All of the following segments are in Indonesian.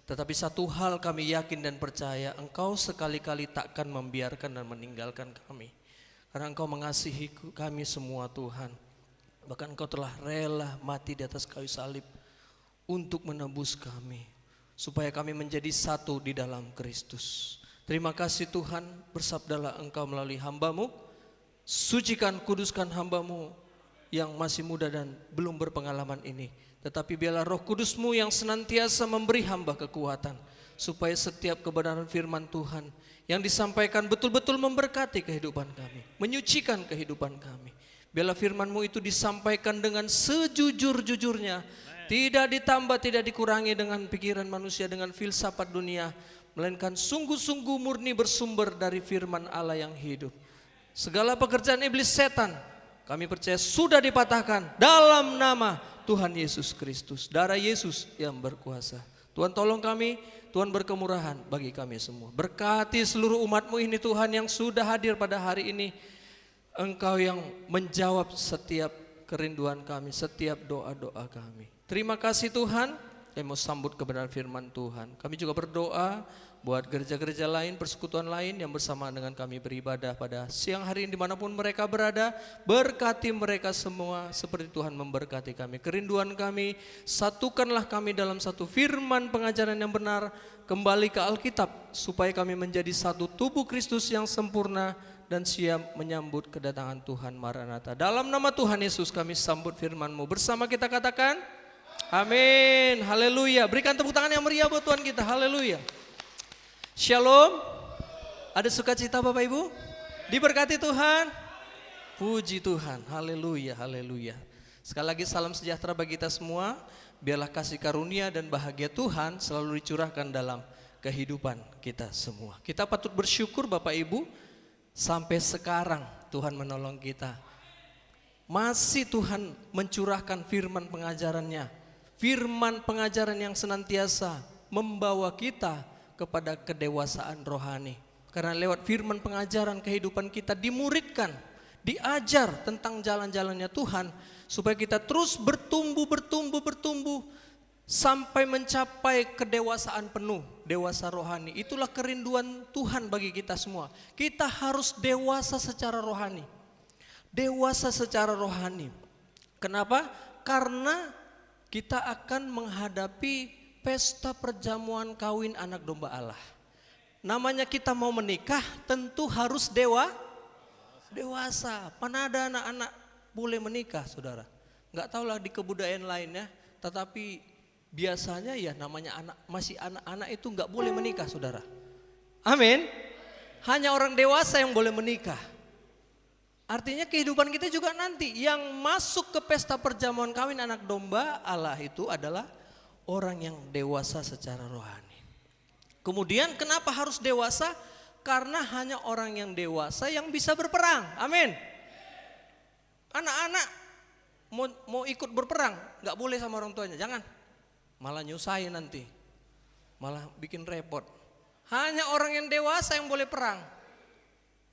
Tetapi satu hal kami yakin dan percaya, Engkau sekali-kali takkan membiarkan dan meninggalkan kami. Karena Engkau mengasihi kami semua Tuhan. Bahkan Engkau telah rela mati di atas kayu salib untuk menebus kami, supaya kami menjadi satu di dalam Kristus. Terima kasih Tuhan, bersabdalah Engkau melalui hamba-Mu, sucikan, kuduskan hamba-Mu yang masih muda dan belum berpengalaman ini. Tetapi biarlah Roh Kudus-Mu yang senantiasa memberi hamba kekuatan, supaya setiap kebenaran firman Tuhan yang disampaikan betul-betul memberkati kehidupan kami, menyucikan kehidupan kami. Biarlah firman-Mu itu disampaikan dengan sejujur-jujurnya, tidak ditambah, tidak dikurangi dengan pikiran manusia, dengan filsafat dunia, melainkan sungguh-sungguh murni bersumber dari firman Allah yang hidup. Segala pekerjaan iblis setan, kami percaya sudah dipatahkan dalam nama Tuhan Yesus Kristus. Darah Yesus yang berkuasa. Tuhan tolong kami, Tuhan berkemurahan bagi kami semua. Berkati seluruh umat-Mu ini Tuhan yang sudah hadir pada hari ini. Engkau yang menjawab setiap kerinduan kami, setiap doa-doa kami. Terima kasih Tuhan. Kami mau sambut kebenaran firman Tuhan. Kami juga berdoa buat gereja-gereja lain, persekutuan lain yang bersama dengan kami beribadah pada siang hari ini dimanapun mereka berada. Berkati mereka semua seperti Tuhan memberkati kami. Kerinduan kami, satukanlah kami dalam satu firman pengajaran yang benar. Kembali ke Alkitab supaya kami menjadi satu tubuh Kristus yang sempurna dan siap menyambut kedatangan Tuhan Maranatha. Dalam nama Tuhan Yesus kami sambut firman-Mu. Bersama kita katakan amin, haleluya. Berikan tepuk tangan yang meriah buat Tuhan kita, haleluya. Shalom. Ada sukacita Bapak Ibu? Diberkati Tuhan. Puji Tuhan, haleluya, haleluya. Sekali lagi salam sejahtera bagi kita semua. Biarlah kasih karunia dan bahagia Tuhan selalu dicurahkan dalam kehidupan kita semua. Kita patut bersyukur Bapak Ibu, sampai sekarang Tuhan menolong kita. Masih Tuhan mencurahkan firman pengajarannya. Firman pengajaran yang senantiasa membawa kita kepada kedewasaan rohani. Karena lewat firman pengajaran kehidupan kita dimuridkan, diajar tentang jalan-jalannya Tuhan, supaya kita terus bertumbuh sampai mencapai kedewasaan penuh, dewasa rohani. Itulah kerinduan Tuhan bagi kita semua. Kita harus dewasa secara rohani. Dewasa secara rohani. Kenapa? Karena kita akan menghadapi pesta perjamuan kawin anak domba Allah. Namanya kita mau menikah tentu harus dewasa. Mana ada anak-anak boleh menikah saudara. Nggak tahulah di kebudayaan lainnya, tetapi biasanya ya namanya masih anak-anak itu nggak boleh menikah saudara. Amin. Hanya orang dewasa yang boleh menikah. Artinya kehidupan kita juga nanti yang masuk ke pesta perjamuan kawin anak domba Allah itu adalah orang yang dewasa secara rohani. Kemudian kenapa harus dewasa? Karena hanya orang yang dewasa yang bisa berperang. Amin. Anak-anak mau ikut berperang, nggak boleh sama orang tuanya, jangan. Malah nyusahin nanti, malah bikin repot. Hanya orang yang dewasa yang boleh perang.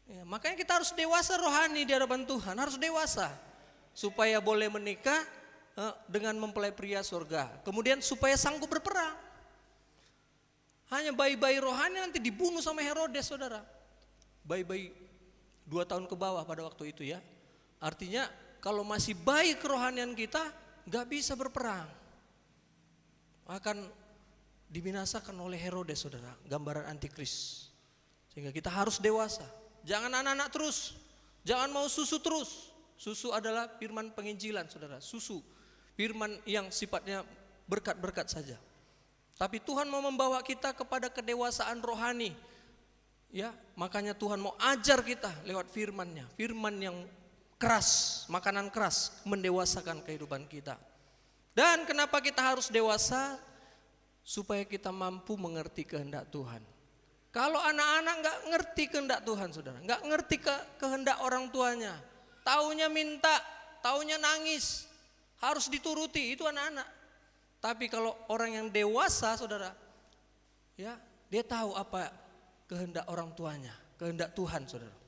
Ya, makanya kita harus dewasa rohani di hadapan Tuhan, harus dewasa supaya boleh menikah dengan mempelai pria surga. Kemudian supaya sanggup berperang. Hanya bayi-bayi rohani nanti dibunuh sama Herodes saudara. Bayi-bayi 2 tahun ke bawah pada waktu itu ya. Artinya kalau masih bayi kerohanian kita gak bisa berperang. Akan dibinasakan oleh Herodes saudara. Gambaran antikris. Sehingga kita harus dewasa. Jangan anak-anak terus. Jangan mau susu terus. Susu adalah firman penginjilan saudara. Susu. Firman yang sifatnya berkat-berkat saja. Tapi Tuhan mau membawa kita kepada kedewasaan rohani. Ya, makanya Tuhan mau ajar kita lewat firman-Nya. Firman yang keras, makanan keras mendewasakan kehidupan kita. Dan kenapa kita harus dewasa? Supaya kita mampu mengerti kehendak Tuhan. Kalau anak-anak gak ngerti kehendak Tuhan saudara, gak ngerti kehendak orang tuanya, taunya minta, taunya nangis, harus dituruti, itu anak-anak. Tapi kalau orang yang dewasa saudara, ya dia tahu apa kehendak orang tuanya, kehendak Tuhan saudara.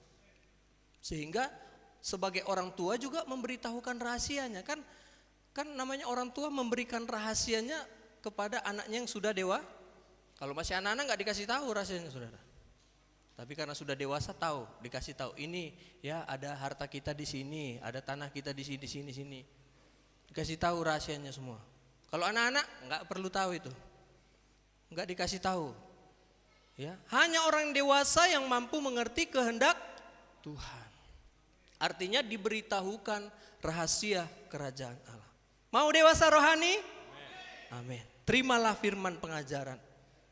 Sehingga sebagai orang tua juga memberitahukan rahasianya. Kan namanya orang tua memberikan rahasianya kepada anaknya yang sudah Kalau masih anak-anak nggak dikasih tahu rahasianya saudara. Tapi karena sudah dewasa tahu, dikasih tahu ini ya ada harta kita di sini, ada tanah kita di sini. Dikasih tahu rahasianya semua. Kalau anak-anak nggak perlu tahu itu, nggak dikasih tahu. Ya, hanya orang dewasa yang mampu mengerti kehendak Tuhan. Artinya diberitahukan rahasia kerajaan Allah. Mau dewasa rohani? Amin. Terimalah firman pengajaran.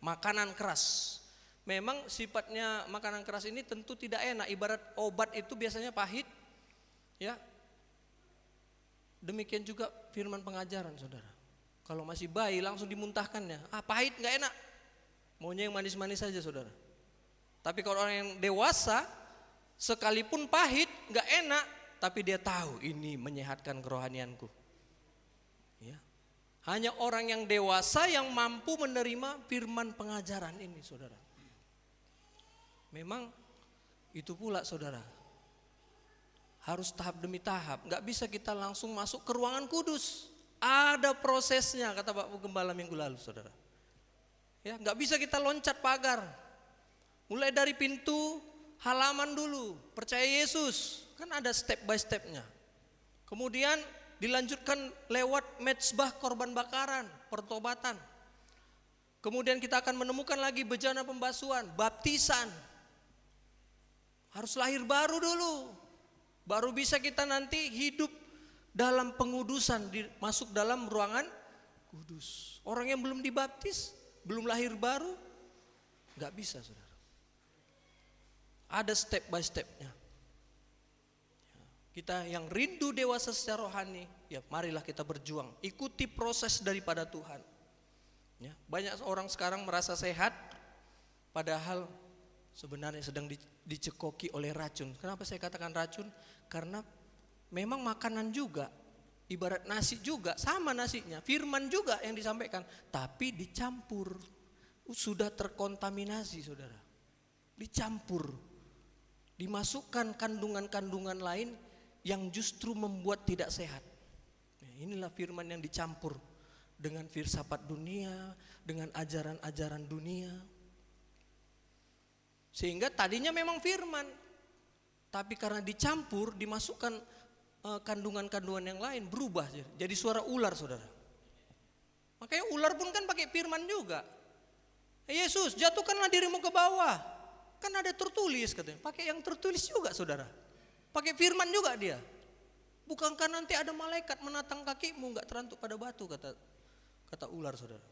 Makanan keras. Memang sifatnya makanan keras ini tentu tidak enak. Ibarat obat itu biasanya pahit. Ya. Demikian juga firman pengajaran saudara. Kalau masih bayi langsung dimuntahkannya. Pahit nggak enak. Maunya yang manis-manis saja saudara. Tapi kalau orang yang dewasa, sekalipun pahit nggak enak, tapi dia tahu ini menyehatkan kerohanianku. Ya. Hanya orang yang dewasa yang mampu menerima firman pengajaran ini saudara. Memang itu pula saudara. Harus tahap demi tahap. Nggak bisa kita langsung masuk ke ruangan kudus. Ada prosesnya kata Pak Gembala minggu lalu saudara. Ya, nggak bisa kita loncat pagar. Mulai dari pintu halaman dulu, percaya Yesus, kan ada step by stepnya. Kemudian dilanjutkan lewat mezbah korban bakaran, pertobatan. Kemudian kita akan menemukan lagi bejana pembasuhan, baptisan. Harus lahir baru dulu, baru bisa kita nanti hidup dalam pengudusan, masuk dalam ruangan kudus. Orang yang belum dibaptis, belum lahir baru, nggak bisa saudara. Ada step by stepnya. Kita yang rindu dewasa secara rohani, ya marilah kita berjuang, ikuti proses daripada Tuhan. Ya, banyak orang sekarang merasa sehat, padahal sebenarnya sedang dicekoki oleh racun. Kenapa saya katakan racun? Karena memang makanan juga, ibarat nasi juga, sama nasinya, firman juga yang disampaikan, tapi dicampur, sudah terkontaminasi saudara, dicampur, dimasukkan kandungan-kandungan lain yang justru membuat tidak sehat. Inilah firman yang dicampur dengan filsafat dunia, dengan ajaran-ajaran dunia. Sehingga tadinya memang firman, tapi karena dicampur, dimasukkan kandungan-kandungan yang lain, berubah jadi suara ular saudara. Makanya ular pun kan pakai firman juga. Yesus, jatuhkanlah dirimu ke bawah. Kan ada tertulis katanya, pakai yang tertulis juga saudara. Pakai firman juga dia. Bukankah nanti ada malaikat menatang kakimu nggak terantuk pada batu, kata ular saudara.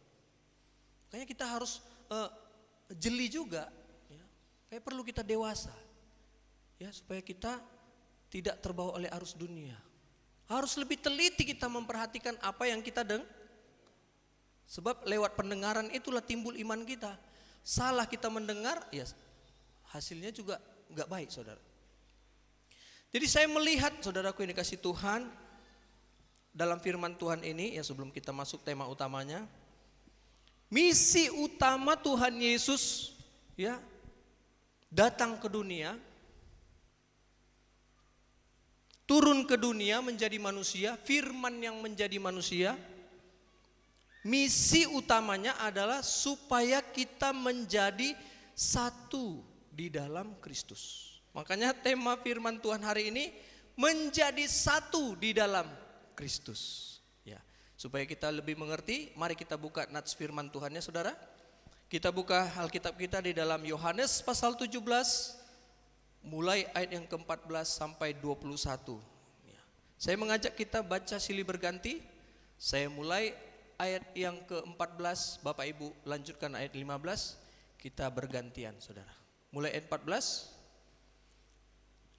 Makanya kita harus jeli juga, ya. Kayak perlu kita dewasa, ya, supaya kita tidak terbawa oleh arus dunia. Harus lebih teliti kita memperhatikan apa yang kita dengar. Sebab lewat pendengaran itulah timbul iman kita. Salah kita mendengar, ya hasilnya juga nggak baik saudara. Jadi saya melihat saudaraku yang dikasih Tuhan, dalam firman Tuhan ini, ya sebelum kita masuk tema utamanya, misi utama Tuhan Yesus, ya, datang ke dunia, turun ke dunia menjadi manusia, firman yang menjadi manusia. Misi utamanya adalah supaya kita menjadi satu di dalam Kristus. Makanya tema firman Tuhan hari ini menjadi satu di dalam Kristus. Ya, supaya kita lebih mengerti, mari kita buka nats firman Tuhannya saudara. Kita buka Alkitab kita di dalam Yohanes pasal 17, mulai ayat yang ke-14 sampai 21. Ya. Saya mengajak kita baca silih berganti. Saya mulai ayat yang ke-14, Bapak Ibu lanjutkan ayat 15, kita bergantian saudara. Mulai ayat 14.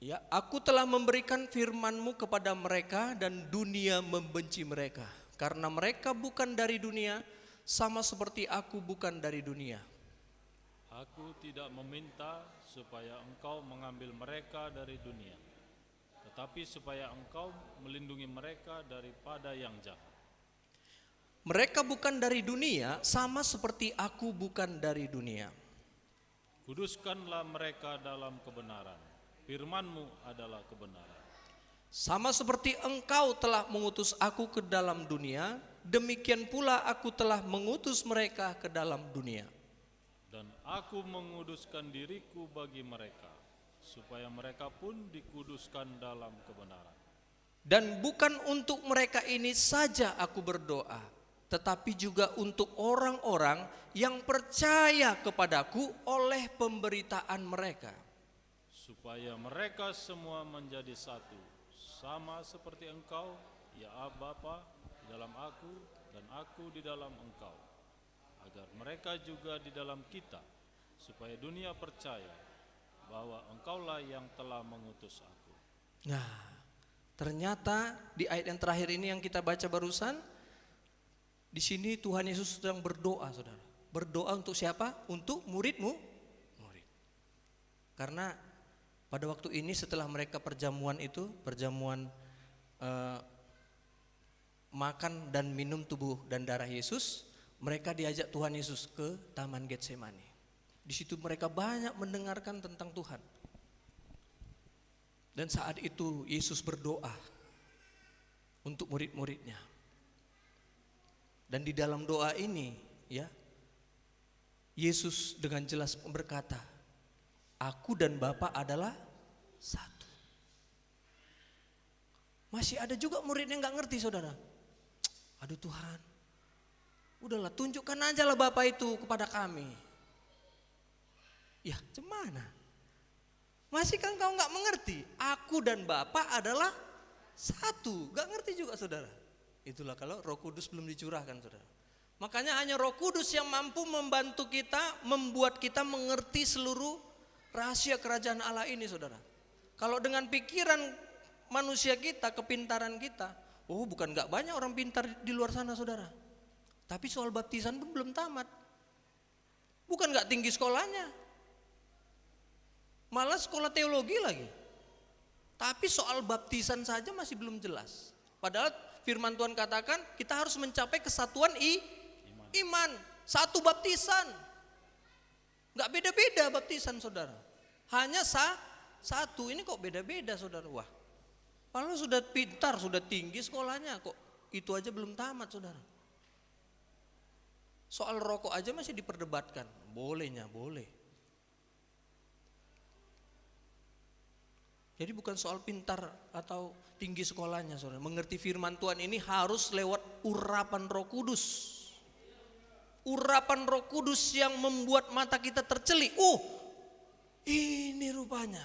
Ya, aku telah memberikan firman-Mu kepada mereka dan dunia membenci mereka. Karena mereka bukan dari dunia, sama seperti aku bukan dari dunia. Aku tidak meminta supaya Engkau mengambil mereka dari dunia, tetapi supaya Engkau melindungi mereka daripada yang jahat. Mereka bukan dari dunia, sama seperti aku bukan dari dunia. Kuduskanlah mereka dalam kebenaran. Firman-Mu adalah kebenaran. Sama seperti Engkau telah mengutus aku ke dalam dunia, demikian pula aku telah mengutus mereka ke dalam dunia. Dan aku menguduskan diriku bagi mereka, supaya mereka pun dikuduskan dalam kebenaran. Dan bukan untuk mereka ini saja aku berdoa, tetapi juga untuk orang-orang yang percaya kepadaku oleh pemberitaan mereka. Supaya mereka semua menjadi satu, sama seperti Engkau, ya Bapa, di dalam aku dan aku di dalam Engkau, agar mereka juga di dalam kita, supaya dunia percaya bahwa Engkaulah yang telah mengutus aku. Nah, ternyata di ayat yang terakhir ini yang kita baca barusan, di sini Tuhan Yesus sedang berdoa, saudara. Berdoa untuk siapa? Untuk murid. Karena pada waktu ini setelah mereka perjamuan makan dan minum tubuh dan darah Yesus, mereka diajak Tuhan Yesus ke Taman Getsemani. Di situ mereka banyak mendengarkan tentang Tuhan. Dan saat itu Yesus berdoa untuk murid-muridnya. Dan di dalam doa ini, ya, Yesus dengan jelas berkata, aku dan Bapa adalah satu. Masih ada juga murid yang gak ngerti, saudara. Aduh Tuhan, udahlah tunjukkan aja lah Bapa itu kepada kami. Ya, gimana? Masih kan kau gak mengerti? Aku dan Bapa adalah satu. Gak ngerti juga, saudara. Itulah kalau Roh Kudus belum dicurahkan, saudara. Makanya hanya Roh Kudus yang mampu membantu kita, membuat kita mengerti seluruh rahasia kerajaan Allah ini, saudara. Kalau dengan pikiran manusia kita, kepintaran kita, oh bukan gak banyak orang pintar di luar sana, saudara. Tapi soal baptisan pun belum tamat. Bukan gak tinggi sekolahnya, malah sekolah teologi lagi. Tapi soal baptisan saja masih belum jelas. Padahal firman Tuhan katakan kita harus mencapai kesatuan iman. Satu baptisan. Gak beda-beda baptisan, saudara. Hanya satu. Ini kok beda-beda, saudara. Wah, kalau sudah pintar, sudah tinggi sekolahnya, kok itu aja belum tamat, saudara. Soal rokok aja masih diperdebatkan. Bolehnya, boleh. Jadi bukan soal pintar atau tinggi sekolahnya, saudara. Mengerti firman Tuhan ini harus lewat urapan Roh Kudus. Urapan Roh Kudus yang membuat mata kita tercelik. Ini rupanya.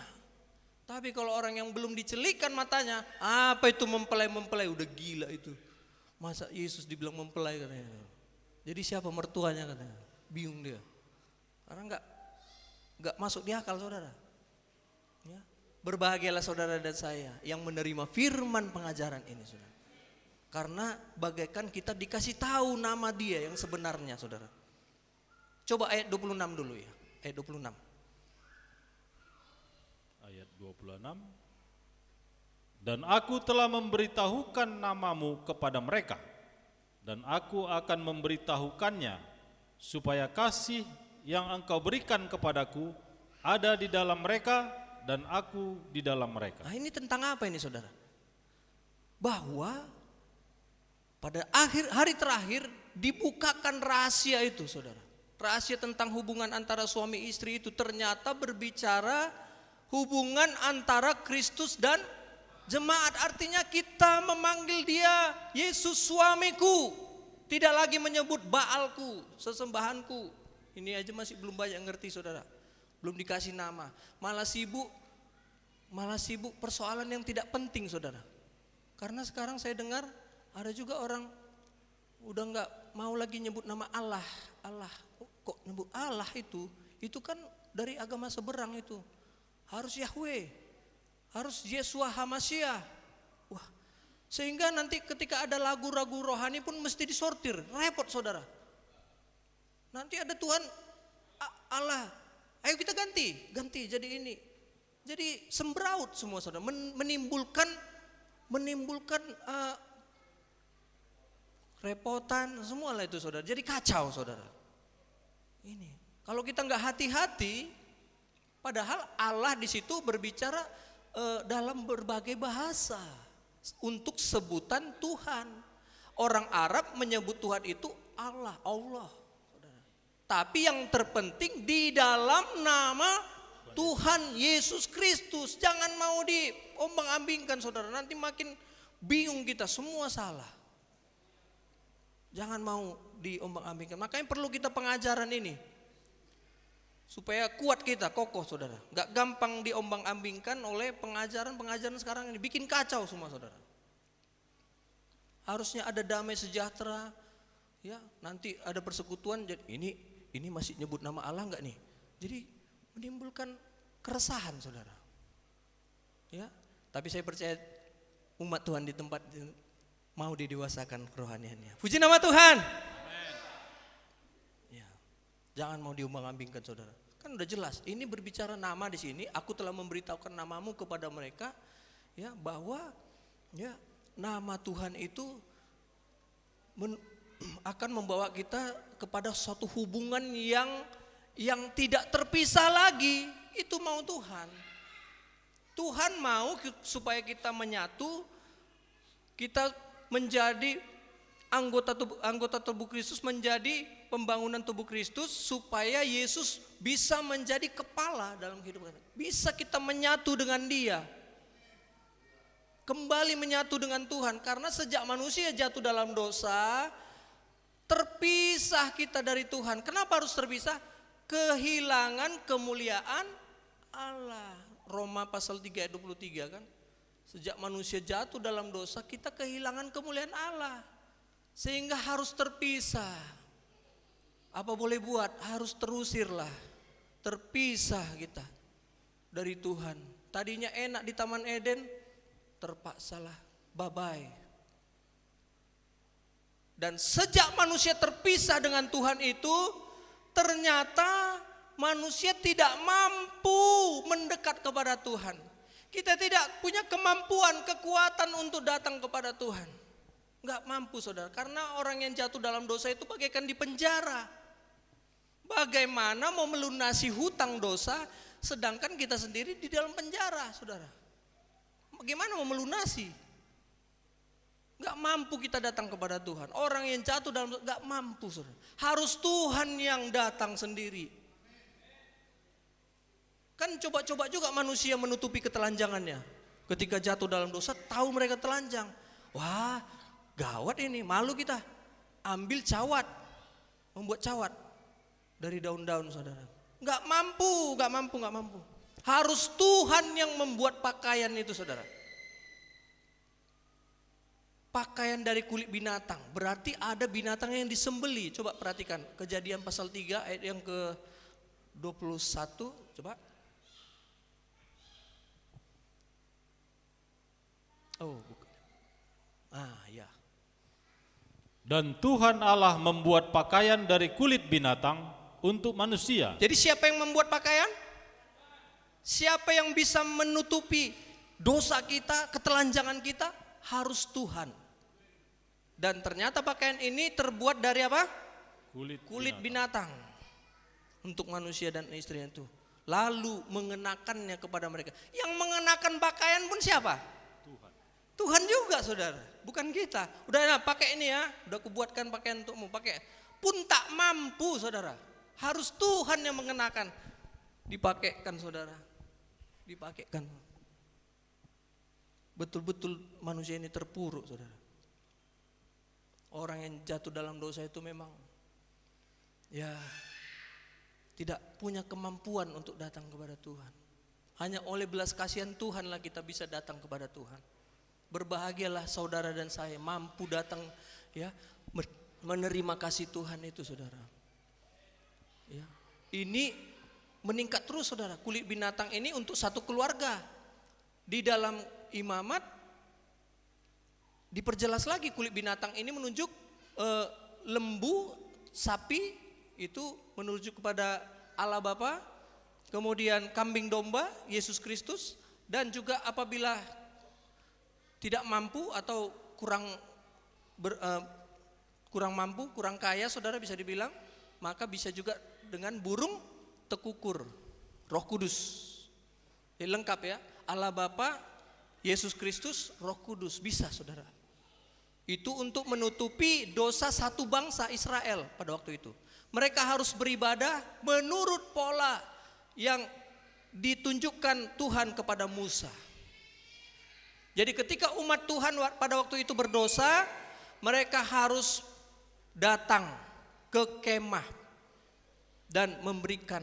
Tapi kalau orang yang belum dicelikan matanya, apa itu mempelai, udah gila itu. Masa Yesus dibilang mempelai katanya. Jadi siapa mertuanya katanya? Bingung dia. Karena enggak masuk di akal, saudara. Ya. Berbahagialah saudara dan saya yang menerima firman pengajaran ini, saudara. Karena bagaikan kita dikasih tahu nama dia yang sebenarnya, saudara. Coba ayat 26 dulu ya. Ayat 26. Ayat 26. Dan aku telah memberitahukan namamu kepada mereka, dan aku akan memberitahukannya, supaya kasih yang engkau berikan kepadaku ada di dalam mereka, dan aku di dalam mereka. Nah, ini tentang apa ini, saudara? Bahwa pada akhir hari terakhir dibukakan rahasia itu, saudara. Rahasia tentang hubungan antara suami istri itu ternyata berbicara hubungan antara Kristus dan jemaat. Artinya kita memanggil dia Yesus suamiku, tidak lagi menyebut Baalku, sesembahanku. Ini aja masih belum banyak ngerti, saudara. Belum dikasih nama, malah sibuk persoalan yang tidak penting, saudara. Karena sekarang saya dengar ada juga orang udah nggak mau lagi nyebut nama Allah. Kok nyebut Allah itu kan dari agama seberang itu. Harus Yahweh, harus Yesua Hamasyah. Wah, sehingga nanti ketika ada lagu-lagu rohani pun mesti disortir, repot, saudara. Nanti ada Tuhan Allah, ayo kita ganti jadi ini. Jadi sembraut semua, saudara, menimbulkan repotan semua lah itu, saudara. Jadi kacau, saudara. Ini kalau kita nggak hati-hati, padahal Allah di situ berbicara dalam berbagai bahasa untuk sebutan Tuhan. Orang Arab menyebut Tuhan itu Allah, saudara. Tapi yang terpenting di dalam nama Tuhan Yesus Kristus. Jangan mau diombang-ambingkan saudara. Nanti makin bingung kita, semua salah. Jangan mau diombang-ambingkan. Makanya perlu kita pengajaran ini. Supaya kuat kita, kokoh saudara. Gak gampang diombang-ambingkan oleh pengajaran-pengajaran sekarang ini. Bikin kacau semua saudara. Harusnya ada damai sejahtera. Ya, nanti ada persekutuan. Jadi ini masih nyebut nama Allah enggak nih? Jadi menimbulkan keresahan saudara. Ya, tapi saya percaya umat Tuhan di tempat mau didewasakan kerohaniannya. Puji nama Tuhan. Ya, jangan mau diombang-ambingkan saudara. Kan udah jelas. Ini berbicara nama di sini. Aku telah memberitahukan namamu kepada mereka. Ya, bahwa ya nama Tuhan itu akan membawa kita kepada suatu hubungan yang tidak terpisah lagi. Itu mau Tuhan. Tuhan mau supaya kita menyatu, kita menjadi anggota tubuh Kristus, menjadi pembangunan tubuh Kristus, supaya Yesus bisa menjadi kepala dalam kehidupan kita. Bisa kita menyatu dengan Dia. Kembali menyatu dengan Tuhan. Karena sejak manusia jatuh dalam dosa, terpisah kita dari Tuhan. Kenapa harus terpisah? Kehilangan kemuliaan Allah. Roma pasal 3 ayat 23 kan. Sejak manusia jatuh dalam dosa, kita kehilangan kemuliaan Allah. Sehingga harus terpisah. Apa boleh buat? Harus terusirlah. Terpisah kita dari Tuhan. Tadinya enak di Taman Eden, terpaksalah bye-bye. Dan sejak manusia terpisah dengan Tuhan itu, ternyata manusia tidak mampu mendekat kepada Tuhan. Kita tidak punya kemampuan, kekuatan untuk datang kepada Tuhan. Enggak mampu saudara, karena orang yang jatuh dalam dosa itu bagaikan di penjara. Bagaimana mau melunasi hutang dosa, sedangkan kita sendiri di dalam penjara saudara. Bagaimana mau melunasi? Enggak mampu kita datang kepada Tuhan. Orang yang jatuh dalam dosa enggak mampu saudara. Harus Tuhan yang datang sendiri. Kan coba-coba juga manusia menutupi ketelanjangannya. Ketika jatuh dalam dosa, tahu mereka telanjang. Wah, gawat ini, malu kita. Ambil cawat, membuat cawat dari daun-daun saudara. Enggak mampu. Harus Tuhan yang membuat pakaian itu saudara. Pakaian dari kulit binatang, berarti ada binatang yang disembeli. Coba perhatikan, Kejadian pasal 3 ayat yang ke-21, coba. Oh, bukan. Ya. Dan Tuhan Allah membuat pakaian dari kulit binatang untuk manusia. Jadi siapa yang membuat pakaian? Siapa yang bisa menutupi dosa kita, ketelanjangan kita? Harus Tuhan. Dan ternyata pakaian ini terbuat dari apa? Kulit binatang. Untuk manusia dan istrinya itu. Lalu mengenakannya kepada mereka. Yang mengenakan pakaian pun siapa? Tuhan juga saudara, bukan kita. Udah pakai ini ya, udah kubuatkan pakaian untukmu, pakai. Pun tak mampu saudara. Harus Tuhan yang mengenakan. Dipakaikan saudara. Dipakaikan. Betul-betul manusia ini terpuruk saudara. Orang yang jatuh dalam dosa itu memang ya tidak punya kemampuan untuk datang kepada Tuhan. Hanya oleh belas kasihan Tuhanlah kita bisa datang kepada Tuhan. Berbahagialah saudara dan saya mampu datang ya menerima kasih Tuhan itu saudara. Ya. Ini meningkat terus saudara. Kulit binatang ini untuk satu keluarga. Di dalam imamat diperjelas lagi kulit binatang ini menunjuk lembu, sapi itu menunjuk kepada Allah Bapa. Kemudian kambing domba Yesus Kristus, dan juga apabila tidak mampu atau kurang mampu, kurang kaya saudara bisa dibilang, maka bisa juga dengan burung tekukur, Roh Kudus. Jadi lengkap ya, Allah Bapa, Yesus Kristus, Roh Kudus, bisa saudara. Itu untuk menutupi dosa satu bangsa Israel pada waktu itu. Mereka harus beribadah menurut pola yang ditunjukkan Tuhan kepada Musa. Jadi ketika umat Tuhan pada waktu itu berdosa, mereka harus datang ke kemah dan memberikan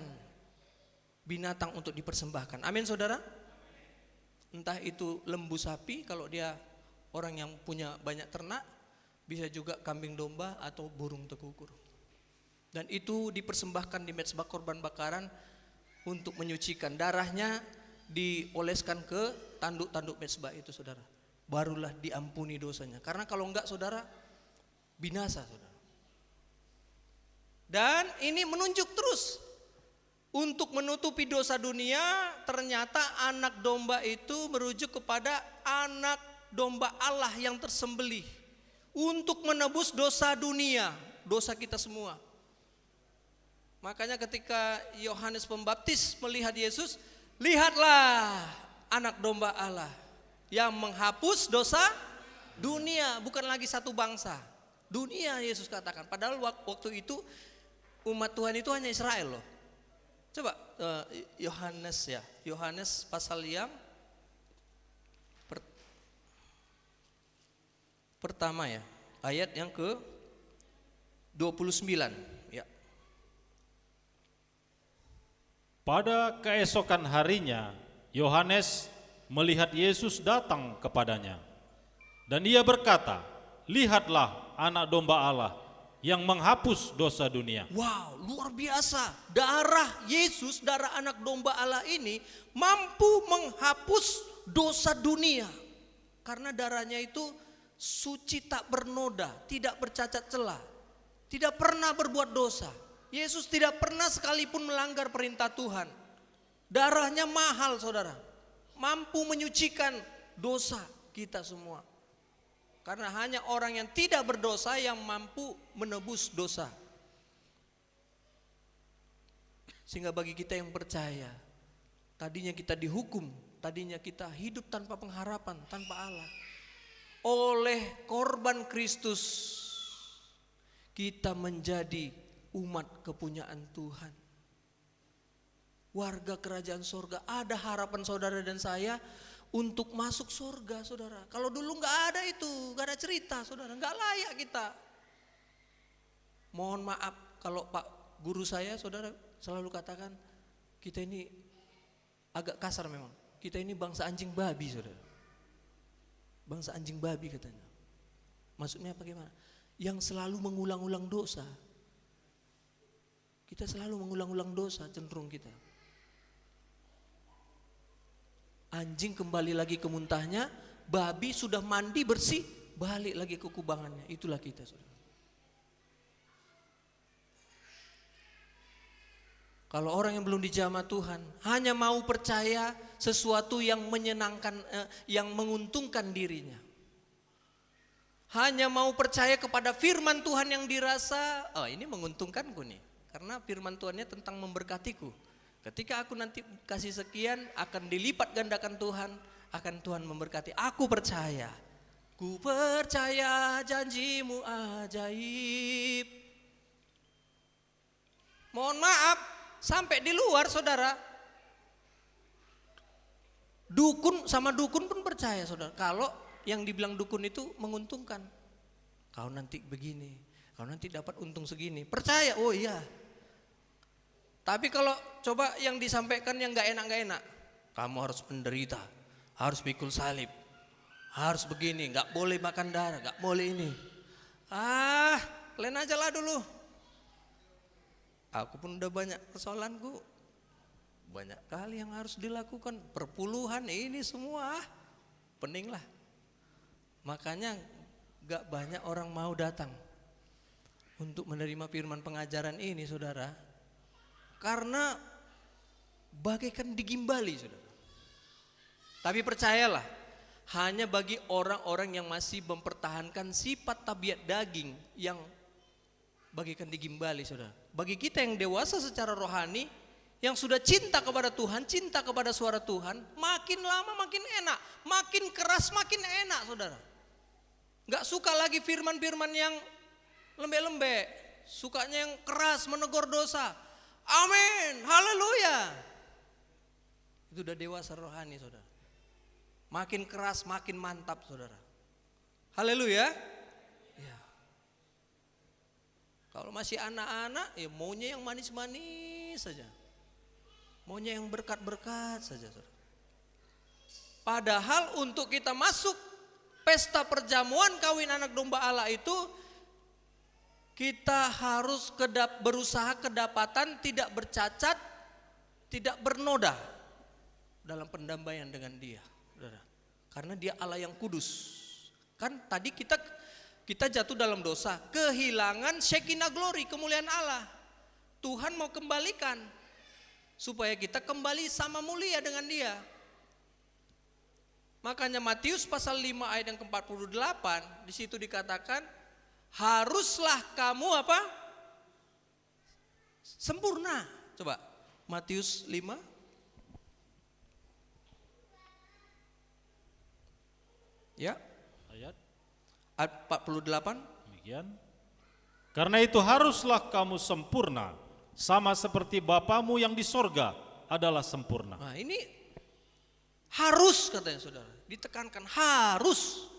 binatang untuk dipersembahkan. Amin saudara. Entah itu lembu sapi kalau dia orang yang punya banyak ternak, bisa juga kambing domba atau burung tekukur. Dan itu dipersembahkan di mezbah korban bakaran untuk menyucikan. Darahnya dioleskan ke tanduk-tanduk mezbah itu saudara. Barulah diampuni dosanya. Karena kalau enggak saudara, binasa saudara. Dan ini menunjuk terus. Untuk menutupi dosa dunia, ternyata anak domba itu merujuk kepada anak domba Allah yang tersembelih. Untuk menebus dosa dunia, dosa kita semua. Makanya ketika Yohanes Pembaptis melihat Yesus, lihatlah anak domba Allah yang menghapus dosa dunia, bukan lagi satu bangsa. Dunia Yesus katakan, padahal waktu itu umat Tuhan itu hanya Israel loh. Coba Yohanes pasal yang pertama ya, ayat yang ke 29 ya. Pada keesokan harinya, Yohanes melihat Yesus datang kepadanya. Dan ia berkata, lihatlah anak domba Allah yang menghapus dosa dunia. Wow, luar biasa. Darah Yesus, darah anak domba Allah ini mampu menghapus dosa dunia. Karena darahnya itu suci tak bernoda, tidak bercacat celah, tidak pernah berbuat dosa. Yesus tidak pernah sekalipun melanggar perintah Tuhan. Darahnya mahal saudara, mampu menyucikan dosa kita semua. Karena hanya orang yang tidak berdosa yang mampu menebus dosa. Sehingga bagi kita yang percaya, tadinya kita dihukum, tadinya kita hidup tanpa pengharapan, tanpa Allah. Oleh korban Kristus, kita menjadi umat kepunyaan Tuhan. Warga kerajaan sorga, ada harapan saudara dan saya untuk masuk surga saudara. Kalau dulu gak ada itu, gak ada cerita saudara, gak layak kita. Mohon maaf kalau Pak Guru saya saudara selalu katakan, kita ini agak kasar memang, kita ini bangsa anjing babi saudara. Bangsa anjing babi katanya. Maksudnya bagaimana? Yang selalu mengulang-ulang dosa. Kita selalu mengulang-ulang dosa cenderung kita. Anjing kembali lagi ke muntahnya, babi sudah mandi bersih, balik lagi ke kubangannya. Itulah kita saudara. Kalau orang yang belum dijamah Tuhan, hanya mau percaya sesuatu yang menyenangkan, yang menguntungkan dirinya. Hanya mau percaya kepada firman Tuhan yang dirasa, oh ini menguntungkanku nih. Karena firman Tuhannya tentang memberkatiku. Ketika aku nanti kasih sekian, akan dilipat gandakan Tuhan, akan Tuhan memberkati. Aku percaya, ku percaya janjimu ajaib. Mohon maaf, sampai di luar saudara, dukun sama dukun pun percaya saudara. Kalau yang dibilang dukun itu menguntungkan, kau nanti begini, kau nanti dapat untung segini, percaya, oh iya. Tapi kalau coba yang disampaikan yang gak enak, kamu harus menderita, harus pikul salib, harus begini, gak boleh makan darah, gak boleh ini. Kalian aja lah dulu. Aku pun udah banyak persoalanku, banyak kali yang harus dilakukan, perpuluhan ini semua, pening lah. Makanya gak banyak orang mau datang untuk menerima firman pengajaran ini saudara. Karena bagaikan digimbali saudara. Tapi percayalah, hanya bagi orang-orang yang masih mempertahankan sifat tabiat daging yang bagaikan digimbali saudara. Bagi kita yang dewasa secara rohani, yang sudah cinta kepada Tuhan, cinta kepada suara Tuhan, makin lama makin enak, makin keras makin enak saudara. Gak suka lagi firman-firman yang lembek-lembek. Sukanya yang keras, menegur dosa. Amin, haleluya. Itu udah dewasa rohani, saudara. Makin keras, makin mantap, saudara. Haleluya. Ya. Kalau masih anak-anak, ya maunya yang manis-manis saja. Maunya yang berkat-berkat saja, saudara. Padahal untuk kita masuk pesta perjamuan kawin anak domba Allah itu, kita harus berusaha kedapatan tidak bercacat, tidak bernoda dalam pendamaian dengan Dia, saudara. Karena Dia Allah yang kudus. Kan tadi kita jatuh dalam dosa, kehilangan Shekinah glory, kemuliaan Allah. Tuhan mau kembalikan supaya kita kembali sama mulia dengan Dia. Makanya Matius pasal 5 ayat yang ke-48 di situ dikatakan, haruslah kamu apa? Sempurna. Coba Matius 5. Ya. Ayat 48. demikian. Karena itu haruslah kamu sempurna, sama seperti Bapamu yang di sorga adalah sempurna. Nah, ini harus katanya, saudara. Ditekankan harus.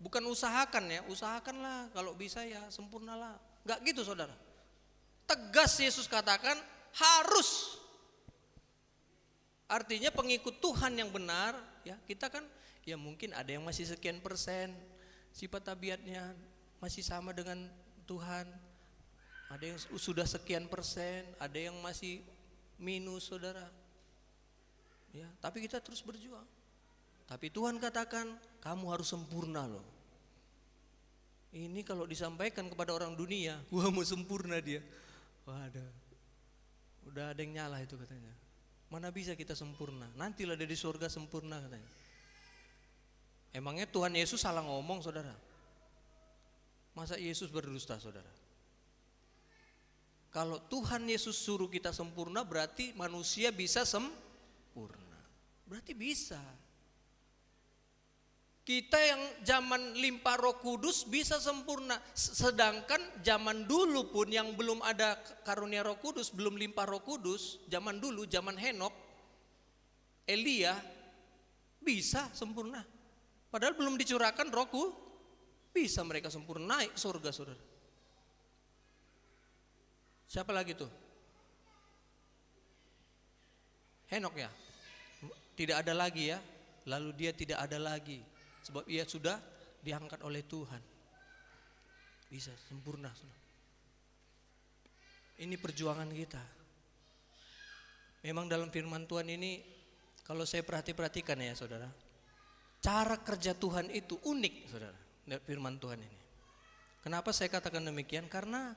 Bukan usahakan ya, usahakanlah kalau bisa ya sempurnalah. Enggak gitu, saudara. Tegas Yesus katakan harus. Artinya pengikut Tuhan yang benar, ya kita kan ya mungkin ada yang masih sekian persen sifat tabiatnya masih sama dengan Tuhan. Ada yang sudah sekian persen, ada yang masih minus, saudara. Ya, tapi kita terus berjuang. Tapi Tuhan katakan kamu harus sempurna loh. Ini kalau disampaikan kepada orang dunia, wah mau sempurna dia. Waduh, udah ada yang nyala itu katanya. Mana bisa kita sempurna? Nantilah dia di surga sempurna katanya. Emangnya Tuhan Yesus salah ngomong, saudara? Masa Yesus berdusta, saudara? Kalau Tuhan Yesus suruh kita sempurna, berarti manusia bisa sempurna. Berarti bisa. Kita yang zaman limpah Roh Kudus bisa sempurna. Sedangkan zaman dulu pun yang belum ada karunia Roh Kudus, belum limpah Roh Kudus, zaman dulu, zaman Henok, Elia bisa sempurna. Padahal belum dicurahkan Roh Kudus, bisa mereka sempurna naik surga, saudara. Siapa lagi tuh? Henok ya? Tidak ada lagi ya. Lalu dia tidak ada lagi. Sebab ia sudah diangkat oleh Tuhan. Bisa sempurna, saudara. Ini perjuangan kita. Memang dalam firman Tuhan ini, kalau saya perhatikan ya saudara, cara kerja Tuhan itu unik, saudara. Firman Tuhan ini. Kenapa saya katakan demikian? Karena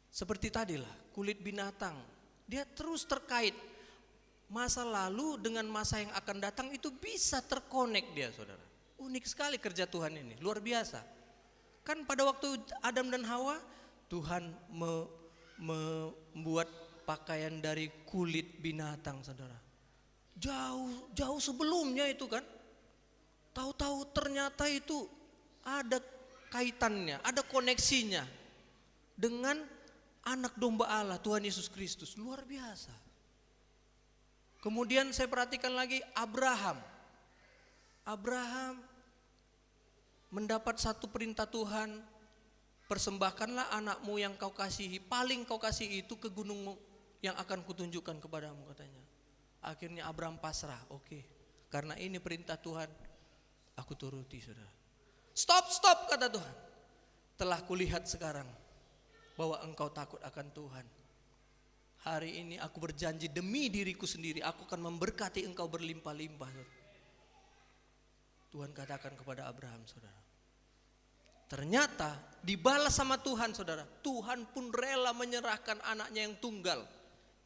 seperti tadilah kulit binatang, dia terus terkait. Masa lalu dengan masa yang akan datang itu bisa terkonek dia, saudara. Unik sekali kerja Tuhan ini, luar biasa. Kan pada waktu Adam dan Hawa, Tuhan membuat pakaian dari kulit binatang, saudara. Jauh sebelumnya itu kan. Tahu-tahu ternyata itu ada kaitannya, ada koneksinya dengan anak domba Allah, Tuhan Yesus Kristus. Luar biasa. Kemudian saya perhatikan lagi Abraham mendapat satu perintah Tuhan, persembahkanlah anakmu yang kau kasihi, paling kau kasihi itu ke gunungmu yang akan kutunjukkan kepadamu, katanya. Akhirnya Abraham pasrah, oke, karena ini perintah Tuhan, aku turuti, saudara. Stop kata Tuhan, telah kulihat sekarang bahwa engkau takut akan Tuhan. Hari ini aku berjanji demi diriku sendiri, aku akan memberkati engkau berlimpah-limpah. Tuhan katakan kepada Abraham, saudara. Ternyata dibalas sama Tuhan, saudara. Tuhan pun rela menyerahkan anaknya yang tunggal,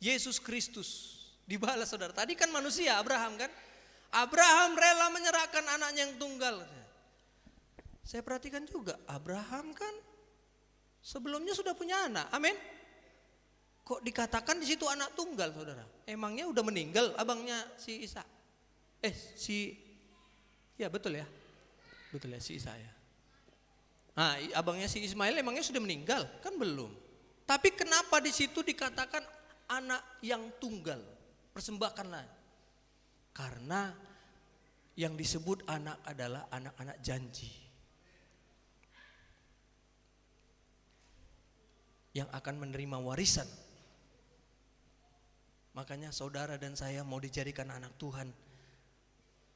Yesus Kristus. Dibalas, saudara. Tadi kan manusia, Abraham kan. Abraham rela menyerahkan anaknya yang tunggal. Saya perhatikan juga, Abraham kan sebelumnya sudah punya anak, amin. Kok dikatakan di situ anak tunggal, saudara? Emangnya udah meninggal abangnya si Isa? Ya betul ya, si Isa ya. Nah, abangnya si Ismail emangnya sudah meninggal? Kan belum. Tapi kenapa di situ dikatakan anak yang tunggal? Persembahkanlah. Karena yang disebut anak adalah anak-anak janji. Yang akan menerima warisan. Makanya saudara dan saya mau dijadikan anak Tuhan.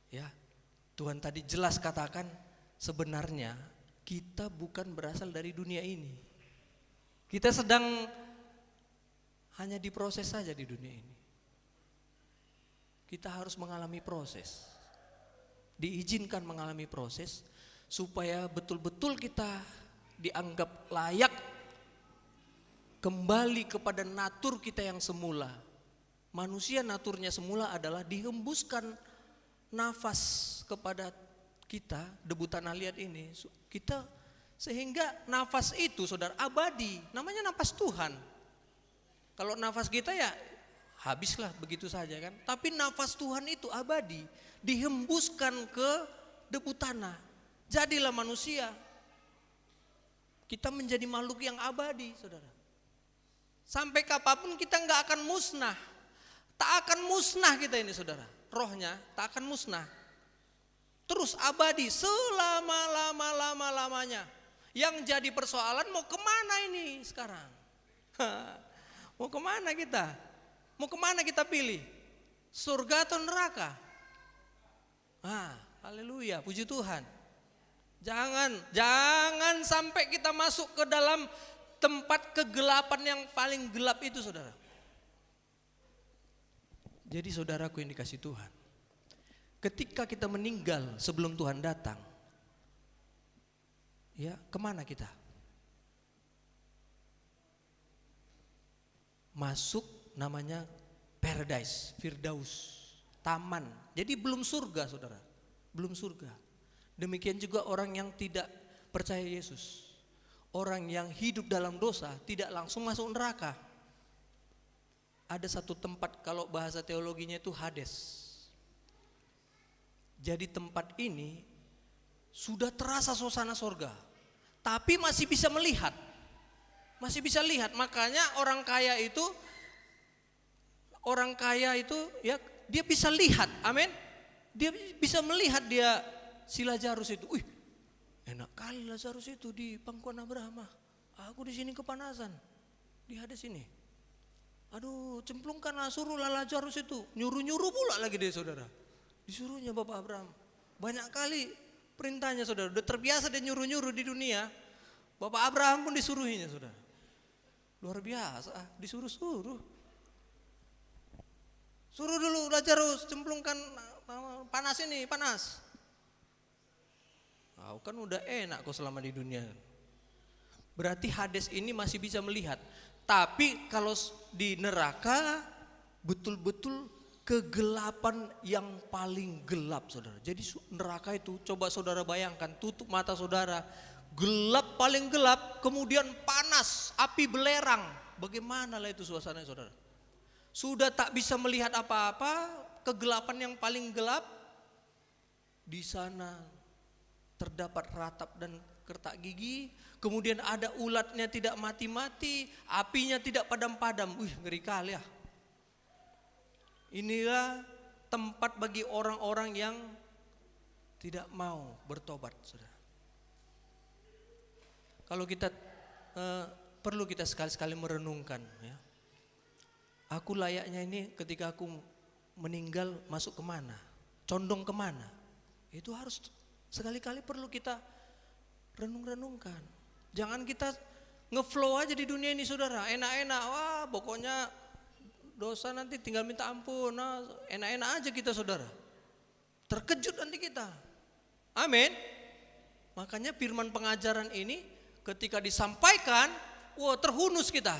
Ya, Tuhan tadi jelas katakan sebenarnya kita bukan berasal dari dunia ini. Kita sedang hanya diproses saja di dunia ini. Kita harus mengalami proses. Diizinkan mengalami proses supaya betul-betul kita dianggap layak kembali kepada natur kita yang semula. Manusia naturnya semula adalah dihembuskan nafas kepada kita, debu tanah liat ini. Kita sehingga nafas itu saudara abadi, namanya nafas Tuhan. Kalau nafas kita ya habislah begitu saja kan. Tapi nafas Tuhan itu abadi, dihembuskan ke debu tanah. Jadilah manusia. Kita menjadi makhluk yang abadi saudara. Sampai kapanpun kita nggak akan musnah. Tak akan musnah kita ini saudara. Rohnya tak akan musnah. Terus abadi selama-lama-lamanya. Yang jadi persoalan mau kemana ini sekarang? Mau kemana kita? Mau kemana kita pilih? Surga atau neraka? Haleluya, puji Tuhan. Jangan sampai kita masuk ke dalam tempat kegelapan yang paling gelap itu saudara. Jadi saudaraku yang dikasih Tuhan, ketika kita meninggal sebelum Tuhan datang, ya kemana kita? Masuk namanya paradise, firdaus, taman. Jadi belum surga saudara, belum surga. Demikian juga orang yang tidak percaya Yesus. Orang yang hidup dalam dosa tidak langsung masuk neraka. Ada satu tempat kalau bahasa teologinya itu Hades. Jadi tempat ini sudah terasa suasana sorga. Tapi masih bisa melihat. Masih bisa lihat. Makanya orang kaya itu ya dia bisa lihat. Amin. Dia bisa melihat dia si Lazarus itu. Wih, enak kali Lazarus itu di pangkuan Abraham. Aku di sini kepanasan. Di Hades ini. Aduh, cemplungkanlah, suruhlah Lazarus itu. Nyuruh-nyuruh pula lagi deh saudara. Disuruhnya Bapak Abraham. Banyak kali perintahnya saudara. Udah terbiasa dia nyuruh-nyuruh di dunia. Bapak Abraham pun disuruhinya saudara. Luar biasa, disuruh-suruh. Suruh dulu Lazarus cemplungkan, panas ini, panas. Kan udah enak kok selama di dunia. Berarti Hades ini masih bisa melihat. Tapi kalau di neraka betul-betul kegelapan yang paling gelap saudara. Jadi neraka itu coba saudara bayangkan, tutup mata saudara, gelap paling gelap, kemudian panas, api belerang. Bagaimana lah itu suasananya saudara? Sudah tak bisa melihat apa-apa, kegelapan yang paling gelap. Di sana terdapat ratap dan kertak gigi, kemudian ada ulatnya tidak mati-mati, apinya tidak padam-padam. Wih, ngeri kali ya. Inilah tempat bagi orang-orang yang tidak mau bertobat, saudara. Kalau kita perlu kita sekali-sekali merenungkan, ya. Aku layaknya ini ketika aku meninggal masuk kemana, condong kemana? Itu harus sekali-kali perlu kita renung-renungkan. Jangan kita ngeflow aja di dunia ini saudara, enak-enak, wah pokoknya dosa nanti tinggal minta ampun, nah, enak-enak aja kita saudara. Terkejut nanti kita. Amin. Makanya firman pengajaran ini ketika disampaikan, wah terhunus kita.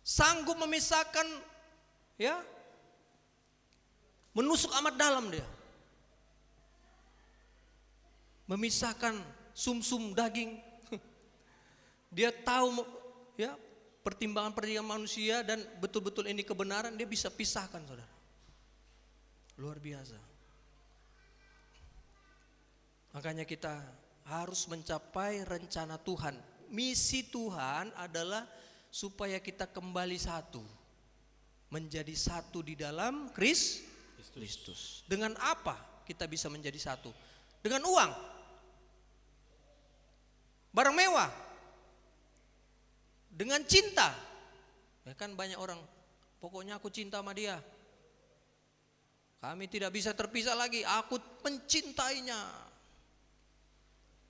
Sanggup memisahkan, ya, menusuk amat dalam dia. Memisahkan sumsum daging. Dia tahu ya pertimbangan-pertimbangan manusia dan betul-betul ini kebenaran, dia bisa pisahkan saudara. Luar biasa. Makanya kita harus mencapai rencana Tuhan. Misi Tuhan adalah supaya kita kembali satu, menjadi satu di dalam Kristus. Dengan apa kita bisa menjadi satu? Dengan uang, barang mewah, dengan cinta. Ya kan banyak orang, pokoknya aku cinta sama dia. Kami tidak bisa terpisah lagi, aku mencintainya.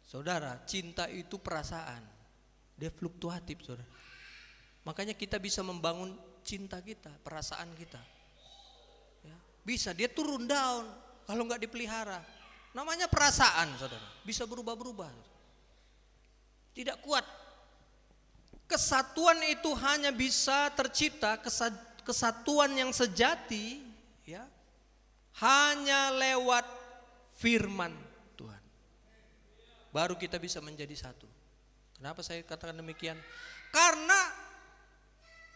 Saudara, cinta itu perasaan. Dia fluktuatif, saudara. Makanya kita bisa membangun cinta kita, perasaan kita. Ya, bisa, dia turun down kalau nggak dipelihara. Namanya perasaan, saudara. Bisa berubah-berubah. Tidak kuat. Kesatuan itu hanya bisa tercipta, kesatuan yang sejati, ya, hanya lewat firman Tuhan. Baru kita bisa menjadi satu. Kenapa saya katakan demikian? Karena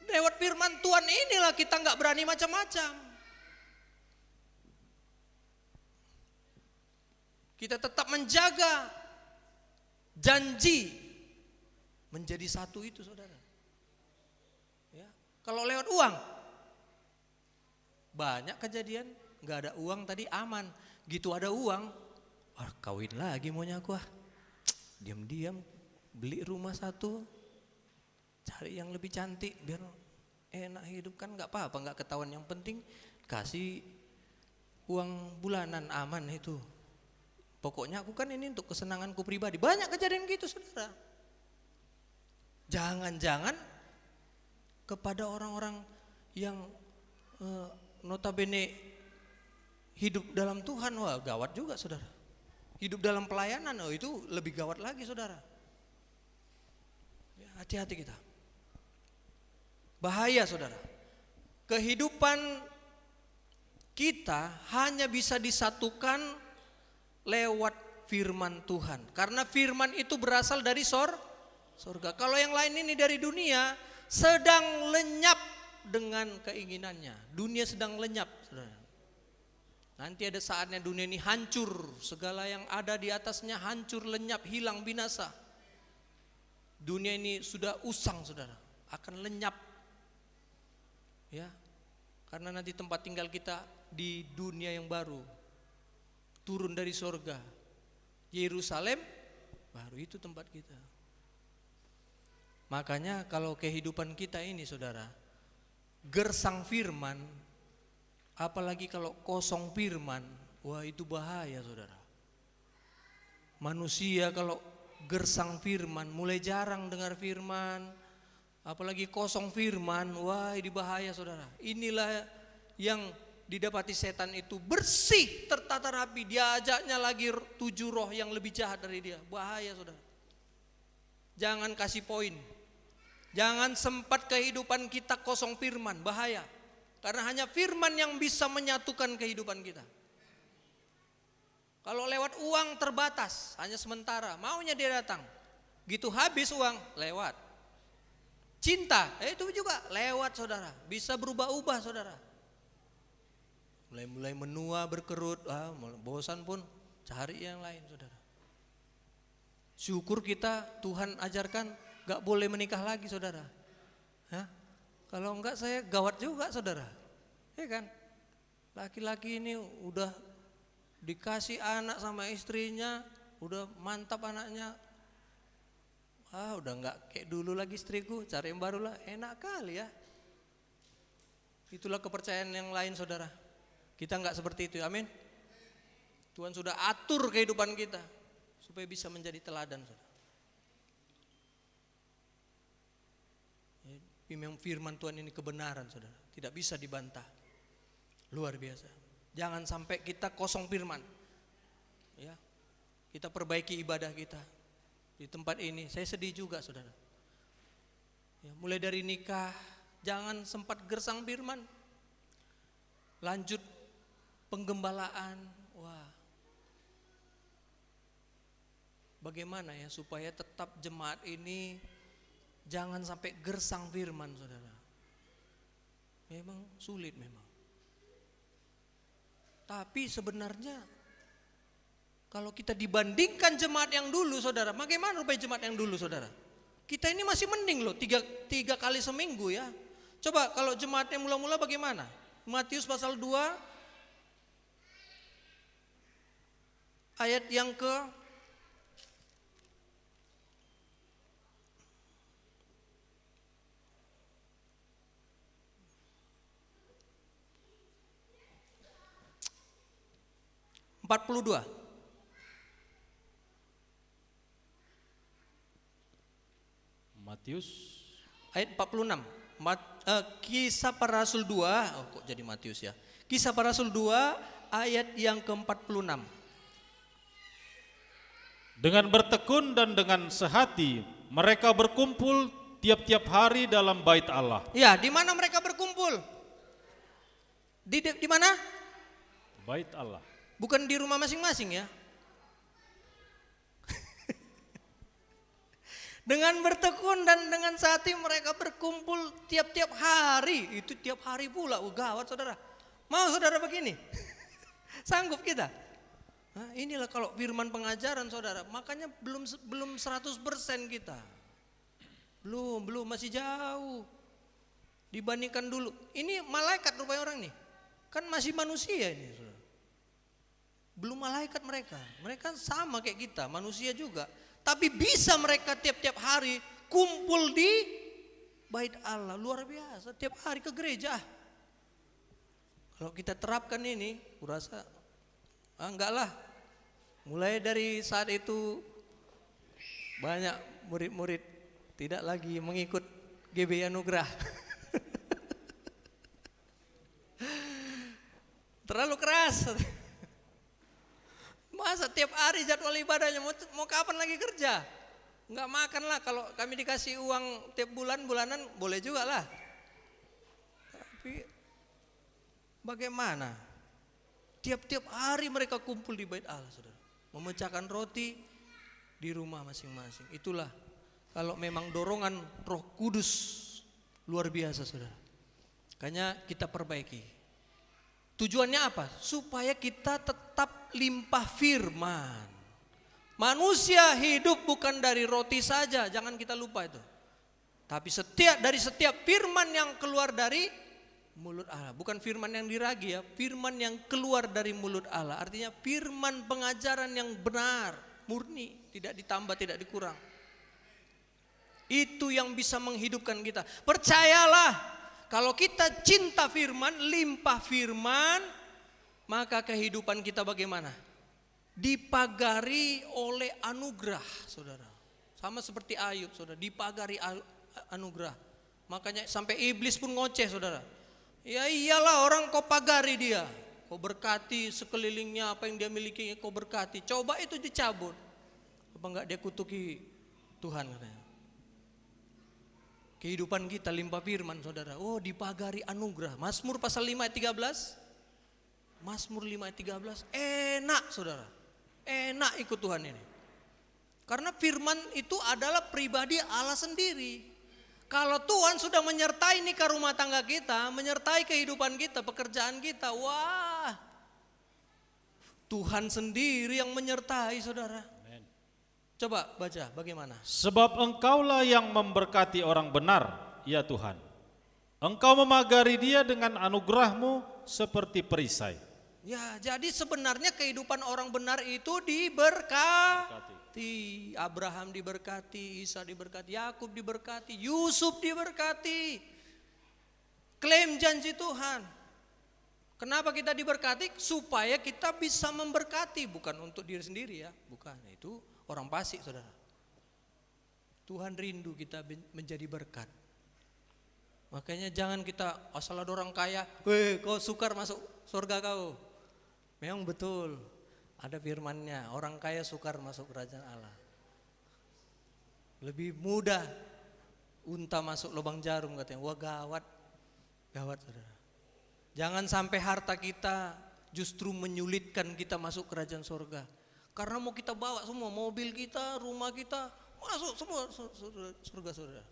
lewat firman Tuhan inilah kita nggak berani macam-macam. Kita tetap menjaga janji menjadi satu itu, saudara. Ya, kalau lewat uang, banyak kejadian nggak ada uang tadi aman. Gitu ada uang, kawin lagi maunya aku diam-diam beli rumah satu, cari yang lebih cantik biar enak hidup, kan nggak apa-apa, nggak ketahuan. Yang penting kasih uang bulanan aman itu. Pokoknya aku kan ini untuk kesenanganku pribadi. Banyak kejadian gitu, saudara. Jangan-jangan kepada orang-orang yang notabene hidup dalam Tuhan, wah gawat juga, saudara. Hidup dalam pelayanan, itu lebih gawat lagi, saudara. Ya, hati-hati kita. Bahaya, saudara. Kehidupan kita hanya bisa disatukan lewat firman Tuhan. Karena firman itu berasal dari sorga. Kalau yang lain ini dari dunia, sedang lenyap dengan keinginannya. Dunia sedang lenyap, saudara. Nanti ada saatnya dunia ini hancur, segala yang ada di atasnya hancur, lenyap, hilang, binasa. Dunia ini sudah usang, saudara, akan lenyap. Ya, karena nanti tempat tinggal kita di dunia yang baru, turun dari sorga, Yerusalem baru, itu tempat kita. Makanya kalau kehidupan kita ini, saudara, gersang firman, apalagi kalau kosong firman, wah itu bahaya, saudara. Manusia kalau gersang firman, mulai jarang dengar firman, apalagi kosong firman, wah ini bahaya, saudara. Inilah yang didapati setan itu, bersih, tertata rapi, diajaknya lagi 7 roh yang lebih jahat dari dia. Bahaya, saudara. Jangan kasih poin. Jangan sempat kehidupan kita kosong firman, bahaya. Karena hanya firman yang bisa menyatukan kehidupan kita. Kalau lewat uang terbatas, hanya sementara, maunya dia datang. Gitu habis uang, lewat. Cinta, itu juga lewat, saudara. Bisa berubah-ubah, saudara. Mulai menua, berkerut, bosan pun cari yang lain, saudara. Syukur kita, Tuhan ajarkan gak boleh menikah lagi, saudara. Hah? Kalau enggak saya gawat juga, saudara. Ya kan? Laki-laki ini udah dikasih anak sama istrinya, udah mantap anaknya. Udah enggak kayak dulu lagi istriku, cari yang baru lah. Enak kali ya. Itulah kepercayaan yang lain, saudara. Kita enggak seperti itu, amin. Tuhan sudah atur kehidupan kita supaya bisa menjadi teladan, saudara. Memang firman Tuhan ini kebenaran, saudara, tidak bisa dibantah. Luar biasa. Jangan sampai kita kosong firman. Ya, kita perbaiki ibadah kita di tempat ini. Saya sedih juga, saudara. Ya, mulai dari nikah, jangan sempat gersang firman. Lanjut penggembalaan. Wah, bagaimana ya supaya tetap jemaat ini jangan sampai gersang firman, saudara. Memang sulit memang. Tapi sebenarnya Kalau kita dibandingkan jemaat yang dulu saudara, bagaimana rupanya jemaat yang dulu saudara? Kita ini masih mending loh, tiga kali seminggu ya. Coba kalau jemaatnya mula-mula bagaimana? Matius pasal 2 ayat yang ke 42. Matius Ayat 46. Kisah para Rasul 2, oh kok jadi Matius ya. Kisah para Rasul 2 ayat yang ke-46. dengan bertekun dan dengan sehati mereka berkumpul tiap-tiap hari dalam bait Allah. Ya, di mana mereka berkumpul? Di mana? Bait Allah. Bukan di rumah masing-masing ya. Dengan bertekun dan dengan sehati mereka berkumpul tiap-tiap hari. Itu tiap hari pula, gawat saudara. Mau saudara begini? Sanggup kita? Nah, inilah kalau firman pengajaran saudara. Makanya belum 100% kita. Belum masih jauh. Dibandingkan dulu. Ini malaikat rupanya orang nih. Kan masih manusia ini saudara. Belum malaikat mereka. Mereka sama kayak kita, manusia juga. Tapi bisa mereka tiap-tiap hari kumpul di bait Allah. Luar biasa, tiap hari ke gereja. Kalau kita terapkan ini, kurasa enggak lah. Mulai dari saat itu banyak murid-murid tidak lagi mengikut GBI Anugerah. Terlalu keras. Masa tiap hari jadwal ibadahnya, mau kapan lagi kerja? Enggak makan lah, kalau kami dikasih uang tiap bulanan boleh juga lah. Tapi bagaimana? Tiap-tiap hari mereka kumpul di bait Allah saudara. Memecahkan roti di rumah masing-masing. Itulah kalau memang dorongan Roh Kudus luar biasa saudara. Makanya kita perbaiki. Tujuannya apa? Supaya kita tetap limpah firman. Manusia hidup bukan dari roti saja, jangan kita lupa itu. Tapi dari setiap firman yang keluar dari mulut Allah. Bukan firman yang diragi ya, firman yang keluar dari mulut Allah. Artinya firman pengajaran yang benar, murni, tidak ditambah, tidak dikurang. Itu yang bisa menghidupkan kita. Percayalah. Kalau kita cinta firman, limpah firman, maka kehidupan kita bagaimana? Dipagari oleh anugerah, saudara. Sama seperti Ayub, saudara, dipagari anugerah. Makanya sampai iblis pun ngoceh, saudara. Ya iyalah orang kau pagari dia. Kau berkati sekelilingnya, apa yang dia miliki kau berkati. Coba itu dicabut. Apa enggak dia kutuki Tuhan katanya. Kehidupan kita limpah firman saudara. Oh dipagari anugerah. Mazmur pasal 5 ayat 13. Mazmur 5 ayat 13. Enak saudara. Enak ikut Tuhan ini. Karena firman itu adalah pribadi Allah sendiri. Kalau Tuhan sudah menyertai nikah rumah tangga kita. Menyertai kehidupan kita, pekerjaan kita. Wah. Tuhan sendiri yang menyertai saudara. Coba baca bagaimana? Sebab engkaulah yang memberkati orang benar, ya Tuhan. Engkau memagari dia dengan anugerahmu seperti perisai. Ya, jadi sebenarnya kehidupan orang benar itu diberkati. Abraham diberkati, Isa diberkati, Yakub diberkati, Yusuf diberkati. Klaim janji Tuhan. Kenapa kita diberkati? Supaya kita bisa memberkati, bukan untuk diri sendiri ya, bukan. Itu orang fasik saudara. Tuhan rindu kita menjadi berkat. Makanya jangan kita asal ada orang kaya, kau sukar masuk surga kau. Memang betul, ada firmannya, orang kaya sukar masuk kerajaan Allah. Lebih mudah unta masuk lubang jarum katanya. Wah gawat saudara. Jangan sampai harta kita justru menyulitkan kita masuk kerajaan surga. Karena mau kita bawa semua, mobil kita, rumah kita, masuk semua surga saudara.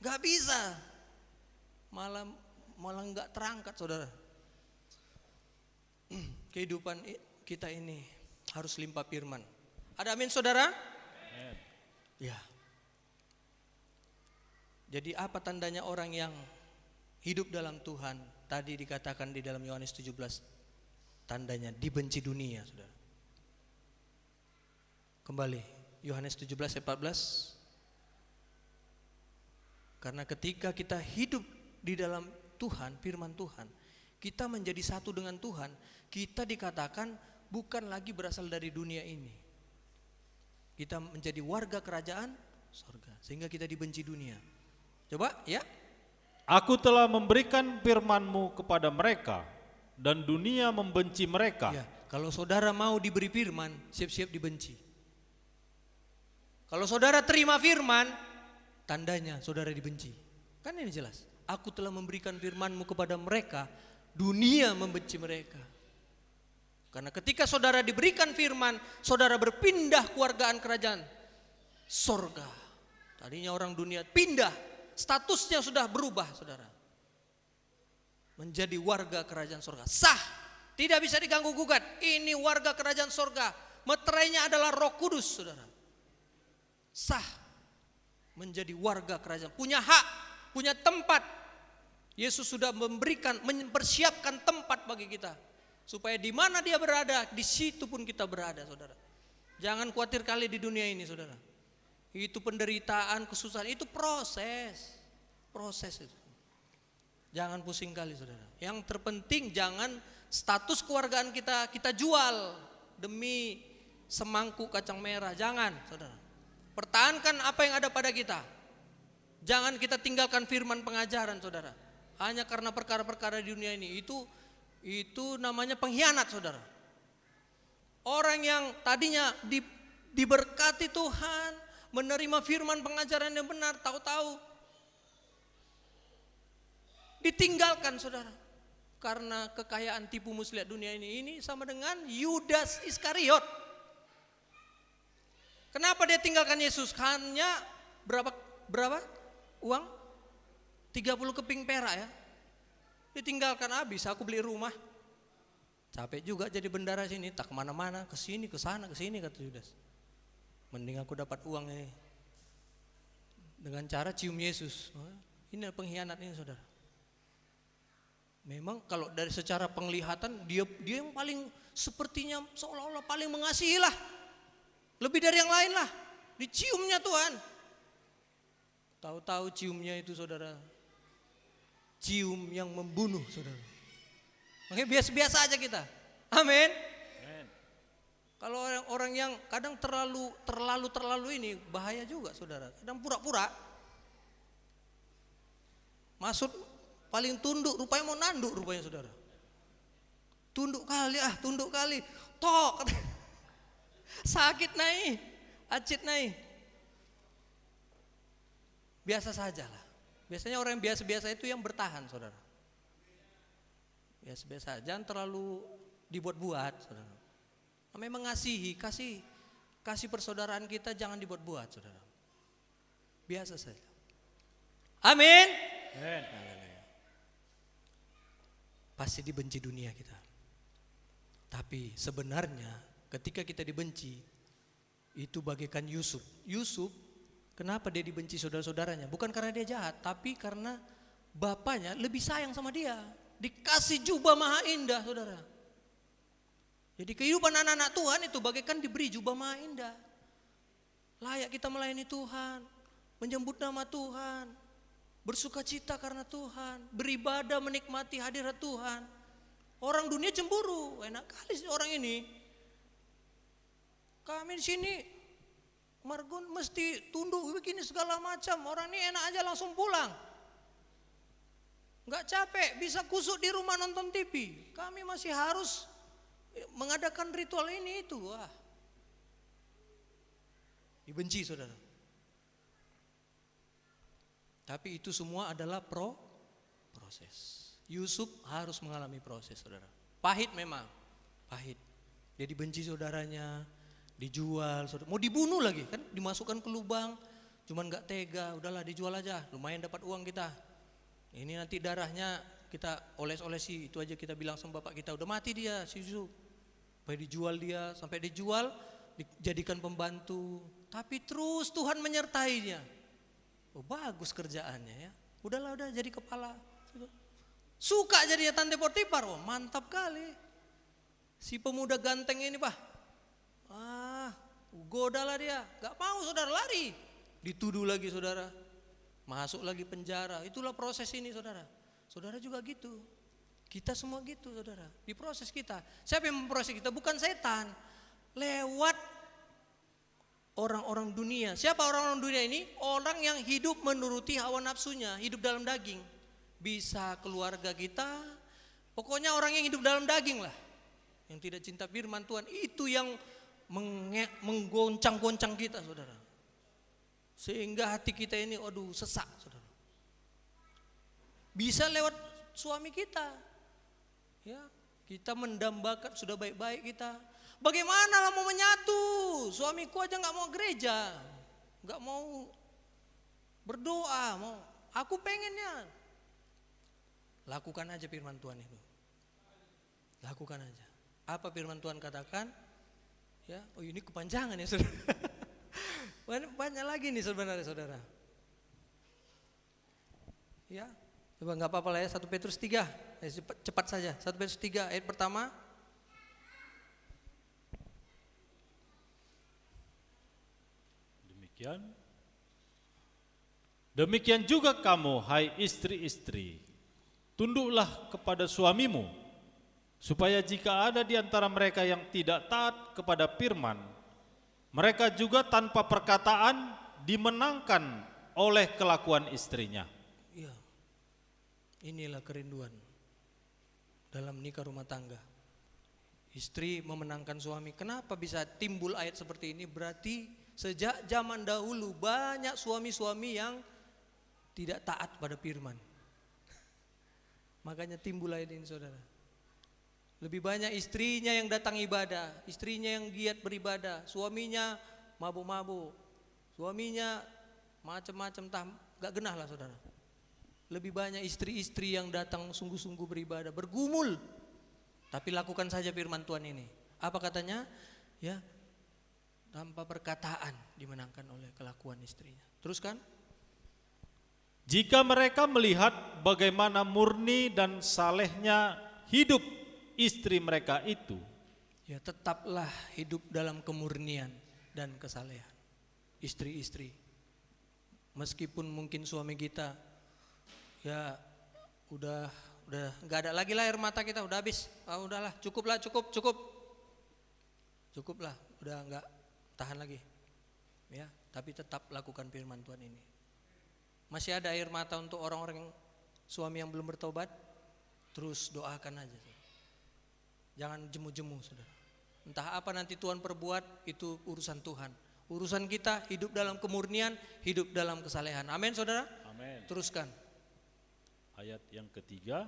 Gak bisa. Malah gak terangkat saudara. Kehidupan kita ini harus limpah firman. Ada amin saudara? Amen. Ya. Jadi apa tandanya orang yang hidup dalam Tuhan? Tadi dikatakan di dalam Yohanes 17, tandanya dibenci dunia, saudara. Kembali, Yohanes 17 ayat 14. Karena ketika kita hidup di dalam Tuhan, firman Tuhan, kita menjadi satu dengan Tuhan, kita dikatakan bukan lagi berasal dari dunia ini. Kita menjadi warga kerajaan sorga, sehingga kita dibenci dunia. Coba ya. Aku telah memberikan firman-Mu kepada mereka, dan dunia membenci mereka. Ya, kalau saudara mau diberi firman, siap-siap dibenci. Kalau saudara terima firman, tandanya saudara dibenci. Kan ini jelas. Aku telah memberikan firman-Mu kepada mereka, dunia membenci mereka. Karena ketika saudara diberikan firman, saudara berpindah kewargaan kerajaan sorga. Tadinya orang dunia pindah, statusnya sudah berubah, saudara. Menjadi warga kerajaan sorga. Sah, tidak bisa diganggu gugat. Ini warga kerajaan sorga. Meterainya adalah Roh Kudus, saudara. Sah, menjadi warga kerajaan. Punya hak, punya tempat. Yesus sudah mempersiapkan tempat bagi kita. Supaya di mana dia berada, di situ pun kita berada, saudara. Jangan khawatir kali di dunia ini, saudara. Itu penderitaan, kesusahan, itu proses itu. Jangan pusing kali, saudara. Yang terpenting jangan status keluargaan kita jual demi semangkuk kacang merah. Jangan, saudara. Pertahankan apa yang ada pada kita. Jangan kita tinggalkan firman pengajaran, saudara. Hanya karena perkara-perkara di dunia ini. Itu namanya pengkhianat, saudara. Orang yang tadinya diberkati Tuhan, menerima firman pengajaran yang benar, tahu-tahu ditinggalkan, saudara. Karena kekayaan tipu muslihat dunia ini sama dengan Yudas Iskariot. Kenapa dia tinggalkan Yesus? Hanya berapa uang? 30 keping perak ya. Ditinggalkan, habis aku beli rumah. Capek juga jadi bendara sini, tak kemana-mana, ke sini, ke sana, ke sini, kata Yudas. Mending aku dapat uang ini dengan cara cium Yesus. Ini pengkhianat ini, saudara. Memang kalau dari secara penglihatan dia yang paling sepertinya seolah-olah paling mengasihi lah. Lebih dari yang lain lah. Diciumnya Tuhan. Tahu-tahu ciumnya itu, saudara, cium yang membunuh, saudara. Makanya biasa-biasa aja kita. Amin. Kalau orang yang kadang terlalu ini bahaya juga, saudara. Kadang pura-pura. Maksud paling tunduk, rupanya mau nanduk rupanya, saudara. Tunduk kali. Tok. Sakit naik, acit naik. Biasa sajalah. Biasanya orang yang biasa-biasa itu yang bertahan, saudara. Biasa-biasa, jangan terlalu dibuat-buat, saudara. Namanya mengasihi, kasih persaudaraan kita jangan dibuat-buat, saudara. Biasa saja. Amin. Amen. Pasti dibenci dunia kita. Tapi sebenarnya ketika kita dibenci, itu bagaikan Yusuf. Yusuf, kenapa dia dibenci saudara-saudaranya? Bukan karena dia jahat, tapi karena bapaknya lebih sayang sama dia. Dikasih jubah maha indah, saudara. Jadi kehidupan anak-anak Tuhan itu bagaikan diberi jubah maha indah. Layak kita melayani Tuhan, menyebut nama Tuhan, bersuka cita karena Tuhan, beribadah menikmati hadirat Tuhan. Orang dunia cemburu, enak kali sih orang ini. Kami di sini Margon mesti tunduk begini segala macam. Orang ini enak aja langsung pulang. Enggak capek, bisa kusuk di rumah nonton TV. Kami masih harus mengadakan ritual ini itu. Wah. Dibenci, saudara. Tapi itu semua adalah proses. Yusuf harus mengalami proses, saudara. Pahit memang, pahit. Dia dibenci saudaranya, dijual, saudara. Mau dibunuh lagi kan, dimasukkan ke lubang. Cuman gak tega, udahlah dijual aja, lumayan dapat uang kita. Ini nanti darahnya kita oles-olesi, itu aja kita bilang sama bapak kita, udah mati dia si Yusuf. Sampai dijual dia, sampai dijual, dijadikan pembantu. Tapi terus Tuhan menyertainya. Oh, bagus kerjaannya ya. Udahlah, udah jadi kepala. Suka jadinya Tante Potifar. Oh, mantap kali. Si pemuda ganteng ini, Pak. Godalah dia. Gak mau, saudara, lari. Dituduh lagi, saudara. Masuk lagi penjara. Itulah proses ini, saudara. Saudara juga gitu. Kita semua gitu, saudara. Di proses kita. Siapa yang memproses kita? Bukan setan. Lewat orang-orang dunia. Siapa orang-orang dunia ini? Orang yang hidup menuruti hawa nafsunya. Hidup dalam daging. Bisa keluarga kita. Pokoknya orang yang hidup dalam daging lah. Yang tidak cinta firman Tuhan. Itu yang menggoncang-goncang kita, saudara. Sehingga hati kita ini, aduh, sesak, saudara. Bisa lewat suami kita. Ya, kita mendambakan, sudah baik-baik kita. Bagaimana lah mau menyatu? Suamiku aja nggak mau gereja, nggak mau berdoa, mau. Aku pengennya. Lakukan aja firman Tuhan itu. Lakukan aja. Apa firman Tuhan katakan? Ya, oh ini kepanjangan ya, saudara. Banyak lagi nih sebenarnya, saudara. Ya, coba nggak apa-apa lah ya. 1 Petrus 3, cepat saja. 1 Petrus 3 ayat pertama. Demikian juga kamu, hai istri-istri, tunduklah kepada suamimu, supaya jika ada di antara mereka yang tidak taat kepada firman, mereka juga tanpa perkataan dimenangkan oleh kelakuan istrinya. Ya, inilah kerinduan dalam nikah rumah tangga. Istri memenangkan suami. Kenapa bisa timbul ayat seperti ini? Berarti sejak zaman dahulu banyak suami-suami yang tidak taat pada firman. Makanya timbul ayat ini, saudara. Lebih banyak istrinya yang datang ibadah, istrinya yang giat beribadah, suaminya mabuk-mabuk, suaminya macam-macam, gak genah lah, saudara. Lebih banyak istri-istri yang datang sungguh-sungguh beribadah, bergumul. Tapi lakukan saja firman Tuhan ini. Apa katanya? Ya, tanpa perkataan dimenangkan oleh kelakuan istrinya. Teruskan. Jika mereka melihat bagaimana murni dan salehnya hidup istri mereka itu, ya tetaplah hidup dalam kemurnian dan kesalehan. Istri-istri, meskipun mungkin suami kita ya udah nggak ada lagi lah air mata kita, udah habis, udahlah cukup, udah nggak tahan lagi, ya. Tapi tetap lakukan firman Tuhan ini. Masih ada air mata untuk orang-orang suami yang belum bertobat, terus doakan aja. Jangan jemu-jemu, saudara. Entah apa nanti Tuhan perbuat, itu urusan Tuhan. Urusan kita hidup dalam kemurnian, hidup dalam kesalehan. Amin, saudara. Amin. Teruskan. Ayat yang ketiga,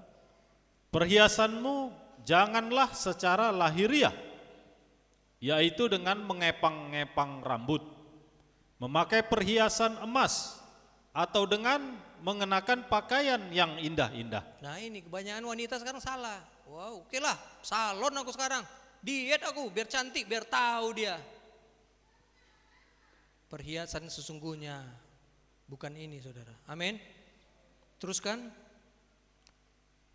perhiasanmu janganlah secara lahiriah, yaitu dengan mengepang-ngepang rambut, memakai perhiasan emas, atau dengan mengenakan pakaian yang indah-indah. Nah ini kebanyakan wanita sekarang salah. Wow, oke lah, salon aku sekarang, diet aku biar cantik, biar tahu dia. Perhiasan sesungguhnya bukan ini, saudara. Amin. Teruskan.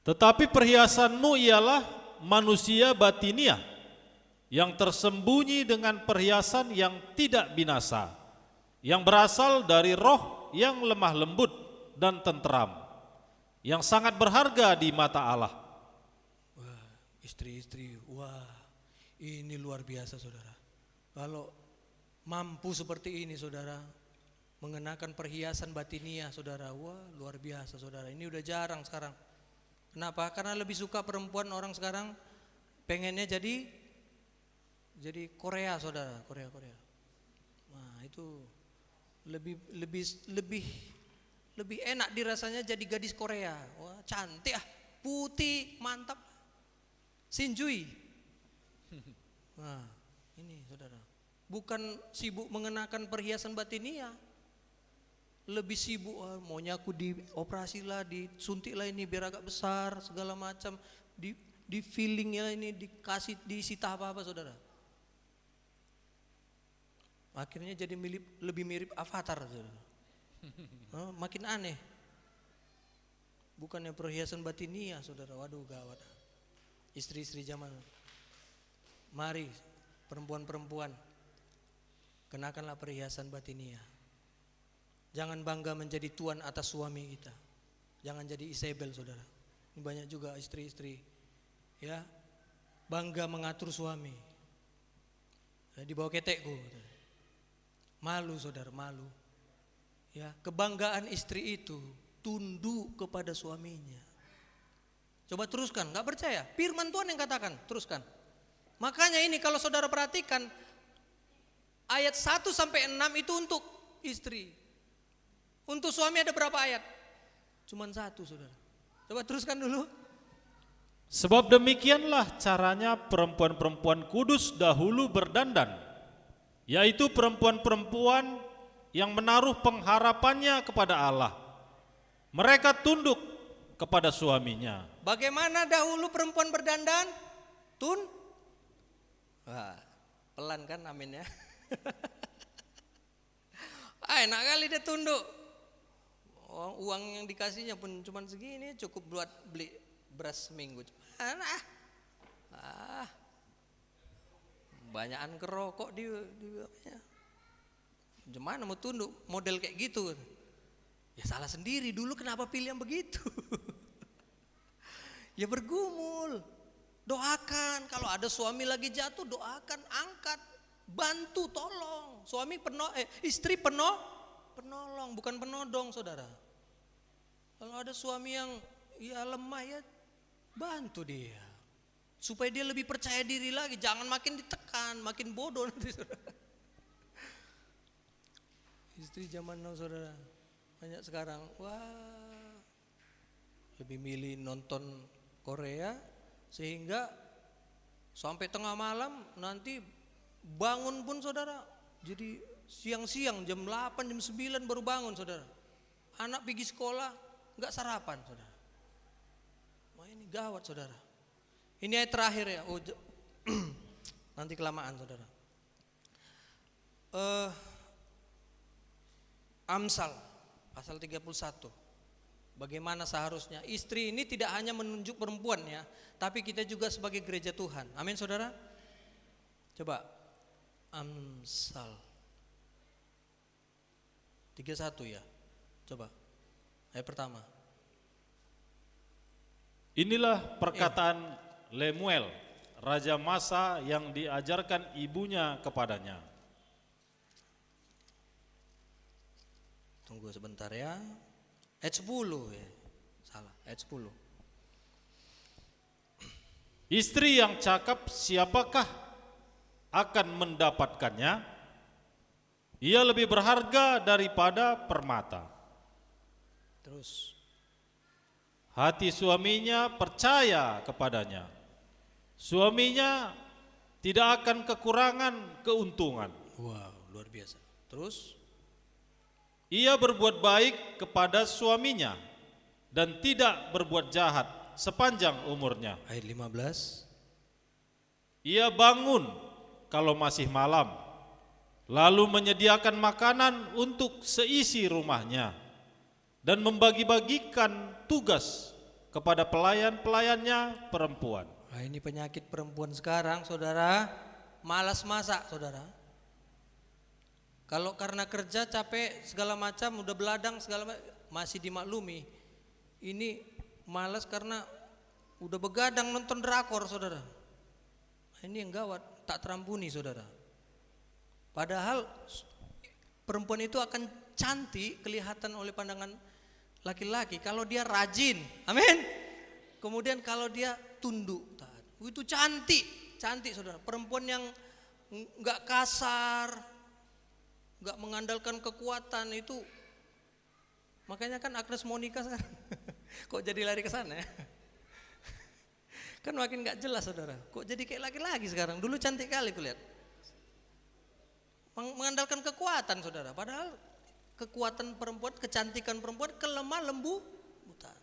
Tetapi perhiasanmu ialah manusia batiniah, yang tersembunyi dengan perhiasan yang tidak binasa, yang berasal dari roh yang lemah lembut dan tenteram, yang sangat berharga di mata Allah. Wah, istri-istri, wah, ini luar biasa, saudara. Kalau mampu seperti ini, saudara, mengenakan perhiasan batiniah, saudara, wah, luar biasa, saudara. Ini udah jarang sekarang. Kenapa? Karena lebih suka perempuan orang sekarang pengennya jadi Korea, saudara, Korea. Nah itu lebih enak dirasanya jadi gadis Korea. Wah, cantik putih, mantap. Sinjui. Nah, ini saudara. Bukan sibuk mengenakan perhiasan batiniah. Lebih sibuk, maunya aku dioperasi lah, disuntik lah ini biar agak besar, segala macam. di feelingnya ini dikasih disita apa saudara. Akhirnya jadi lebih mirip avatar saudara. Makin aneh. Bukannya perhiasan batinia saudara, waduh gawat. Istri-istri zaman, mari perempuan-perempuan, kenakanlah perhiasan batinia. Jangan bangga menjadi tuan atas suami kita. Jangan jadi Isabel saudara. Ini banyak juga istri-istri ya bangga mengatur suami. Ya, di bawah ketekku. Malu saudara, malu. Ya, kebanggaan istri itu tunduk kepada suaminya. Coba teruskan, nggak percaya? Firman Tuhan yang katakan, teruskan. Makanya ini kalau saudara perhatikan ayat 1 sampai 6 itu untuk istri. Untuk suami ada berapa ayat? Cuman 1 saudara. Coba teruskan dulu. Sebab demikianlah caranya perempuan-perempuan kudus dahulu berdandan, yaitu perempuan-perempuan yang menaruh pengharapannya kepada Allah. Mereka tunduk kepada suaminya. Bagaimana dahulu perempuan berdandan? Wah, pelan kan amin ya. Enak kali dia tunduk. Uang yang dikasihnya pun cuma segini, cukup buat beli beras seminggu. Banyakan kerokok di gimana mau tunduk model kayak gitu? Ya salah sendiri dulu, kenapa pilih yang begitu? Ya bergumul, doakan. Kalau ada suami lagi jatuh, doakan, angkat, bantu, tolong. Suami istri penolong, bukan penodong saudara. Kalau ada suami yang ya lemah ya bantu dia, supaya dia lebih percaya diri lagi. Jangan makin ditekan, makin bodoh nanti saudara. Istri zaman now saudara banyak sekarang, wah lebih milih nonton Korea sehingga sampai tengah malam nanti bangun pun saudara jadi siang-siang jam 8 jam 9 baru bangun saudara. Anak pergi sekolah enggak sarapan saudara. Wah ini gawat saudara. Ini ayat terakhir ya. Nanti kelamaan saudara. Amsal pasal 31. Bagaimana seharusnya istri ini tidak hanya menunjuk perempuan ya, tapi kita juga sebagai gereja Tuhan. Amin saudara. Coba Amsal 31 ya. Coba ayat pertama. Inilah perkataan Lemuel, raja Masa yang diajarkan ibunya kepadanya. Tunggu sebentar ya. Ayat 10 ya. Salah, ayat 10. Istri yang cakap siapakah akan mendapatkannya? Ia lebih berharga daripada permata. Terus. Hati suaminya percaya kepadanya. Suaminya tidak akan kekurangan keuntungan. Wow, luar biasa. Terus. Ia berbuat baik kepada suaminya dan tidak berbuat jahat sepanjang umurnya. Ayat 15. Ia bangun kalau masih malam, lalu menyediakan makanan untuk seisi rumahnya dan membagi-bagikan tugas kepada pelayan-pelayannya perempuan. Nah, ini penyakit perempuan sekarang saudara, malas masak saudara. Kalau karena kerja capek segala macam, udah beladang segala macam, masih dimaklumi. Ini malas karena udah begadang nonton drakor saudara. Nah, ini yang gawat, tak terampuni saudara. Padahal perempuan itu akan cantik kelihatan oleh pandangan laki-laki kalau dia rajin, amin. Kemudian kalau dia tunduk, itu cantik saudara. Perempuan yang nggak kasar, nggak mengandalkan kekuatan itu. Makanya kan Agnes Monica sekarang kok jadi lari ke sana ya? Kan makin nggak jelas saudara. Kok jadi kayak laki-laki sekarang? Dulu cantik kali kulihat. Mengandalkan kekuatan saudara. Padahal kekuatan perempuan, kecantikan perempuan kelemah lembutan.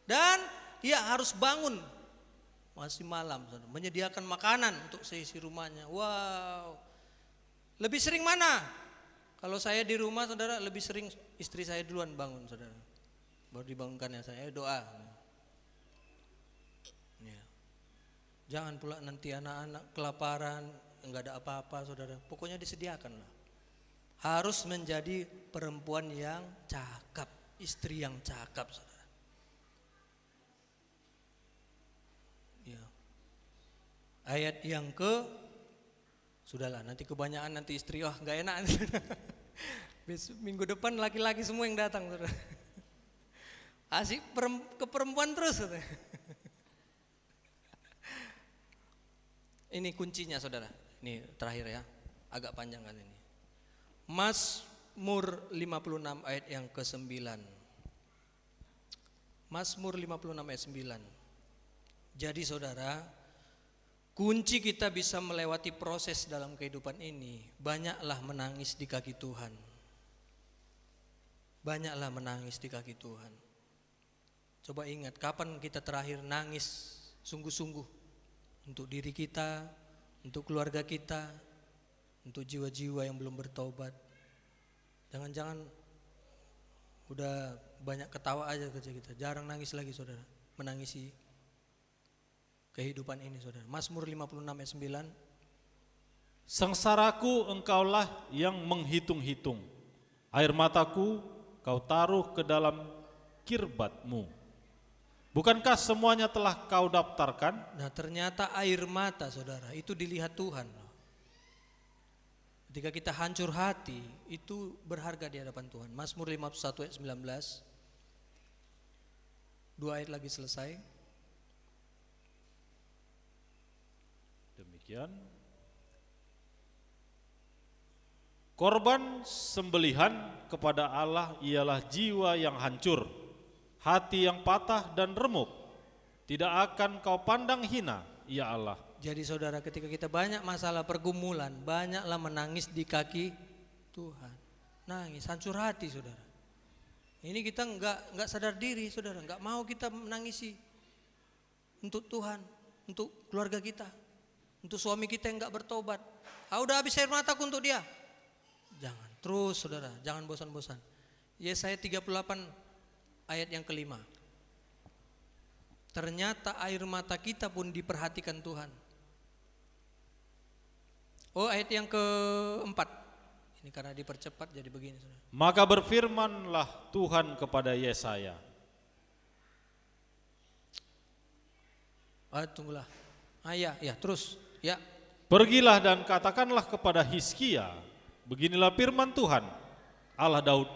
Dan dia harus bangun Masih malam, saudara. Menyediakan makanan untuk seisi rumahnya. Wow. Lebih sering mana? Kalau saya di rumah, saudara, lebih sering istri saya duluan bangun, saudara. Baru dibangunkannya saya, doa. Ya. Jangan pula nanti anak-anak kelaparan, enggak ada apa-apa, saudara. Pokoknya disediakan lah. Harus menjadi perempuan yang cakap, istri yang cakap, saudara. Ya. Ayat yang sudahlah, nanti kebanyakan nanti istri, wah nggak enak. Besok minggu depan laki-laki semua yang datang, saudara. Asik ke perempuan terus, saudara. Ini kuncinya, saudara. Ini terakhir ya, agak panjang kan ini. Mazmur 56 ayat yang ke-9. Mazmur 56 ayat 9. Jadi saudara, kunci kita bisa melewati proses dalam kehidupan ini, banyaklah menangis di kaki Tuhan. Banyaklah menangis di kaki Tuhan. Coba ingat, kapan kita terakhir nangis sungguh-sungguh untuk diri kita, untuk keluarga kita, untuk jiwa-jiwa yang belum bertobat. Jangan-jangan udah banyak ketawa aja kerja kita, jarang nangis lagi, saudara. Menangisi kehidupan ini, saudara. Mazmur 56 ayat 9. Sengsaraku engkaulah yang menghitung-hitung, air mataku kau taruh ke dalam kirbatmu. Bukankah semuanya telah kau daftarkan? Nah, ternyata air mata, saudara, itu dilihat Tuhan. Ketika kita hancur hati, itu berharga di hadapan Tuhan. Mazmur 51 ayat 19. 2 ayat lagi selesai. Demikian. Korban sembelihan kepada Allah ialah jiwa yang hancur, hati yang patah dan remuk. Tidak akan kau pandang hina, ya Allah. Jadi saudara, ketika kita banyak masalah pergumulan, banyaklah menangis di kaki Tuhan. Nangis, hancur hati, saudara. Ini kita enggak sadar diri, saudara. Enggak mau kita menangisi untuk Tuhan, untuk keluarga kita, untuk suami kita yang enggak bertobat. Udah habis air mataku untuk dia. Jangan, terus saudara, jangan bosan-bosan. Yesaya 38 ayat yang ke-5. Ternyata air mata kita pun diperhatikan Tuhan. Oh, ayat yang ke-4. Ini karena dipercepat jadi begini, saudara. Maka berfirmanlah Tuhan kepada Yesaya. Tunggulah. Ya, terus. Ya. Pergilah dan katakanlah kepada Hizkia, beginilah firman Tuhan, Allah Daud,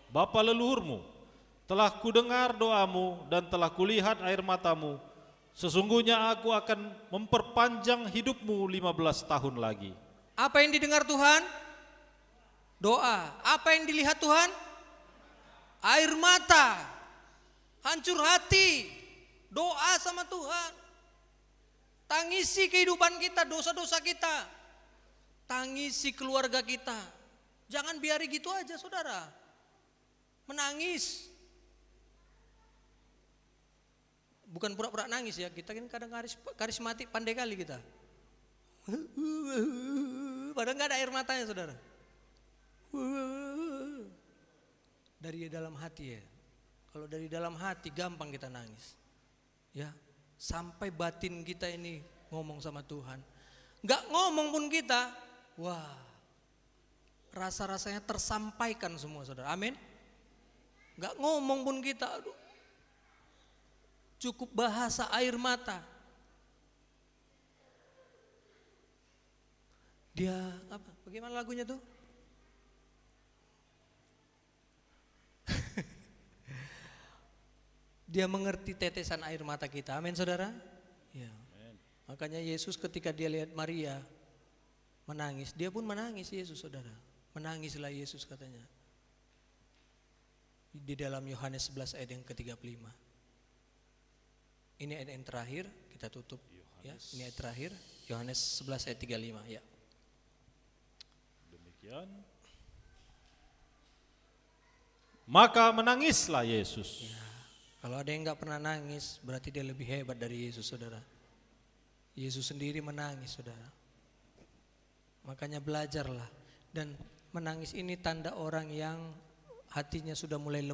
bapa leluhurmu, telah kudengar doamu dan telah kulihat air matamu. Sesungguhnya aku akan memperpanjang hidupmu 15 tahun lagi. Apa yang didengar Tuhan? Doa. Apa yang dilihat Tuhan? Air mata. Hancur hati. Doa sama Tuhan. Tangisi kehidupan kita, dosa-dosa kita. Tangisi keluarga kita. Jangan biari gitu aja, saudara. Menangis. Bukan pura-pura nangis ya, kita kan kadang karismatik, pandai kali kita. Padahal gak ada air matanya, saudara. Dari dalam hati ya. Kalau dari dalam hati gampang kita nangis. Ya, sampai batin kita ini ngomong sama Tuhan. Gak ngomong pun kita, wah, rasa-rasanya tersampaikan semua, saudara. Amin. Gak ngomong pun kita, aduh, cukup bahasa air mata. Dia apa? Bagaimana lagunya tuh? Dia mengerti tetesan air mata kita. Amin, saudara. Ya. Makanya Yesus ketika dia lihat Maria menangis, dia pun menangis, Yesus, saudara. Menangislah Yesus, katanya. Di dalam Yohanes 11 ayat yang ke-35. Ini ayat yang terakhir, kita tutup. Ya, ini ayat terakhir, Yohanes 11 ayat 35. Ya. Demikian. Maka menangislah Yesus. Ya. Kalau ada yang gak pernah nangis, berarti dia lebih hebat dari Yesus, saudara. Yesus sendiri menangis, saudara. Makanya belajarlah. Dan menangis ini tanda orang yang hatinya sudah mulai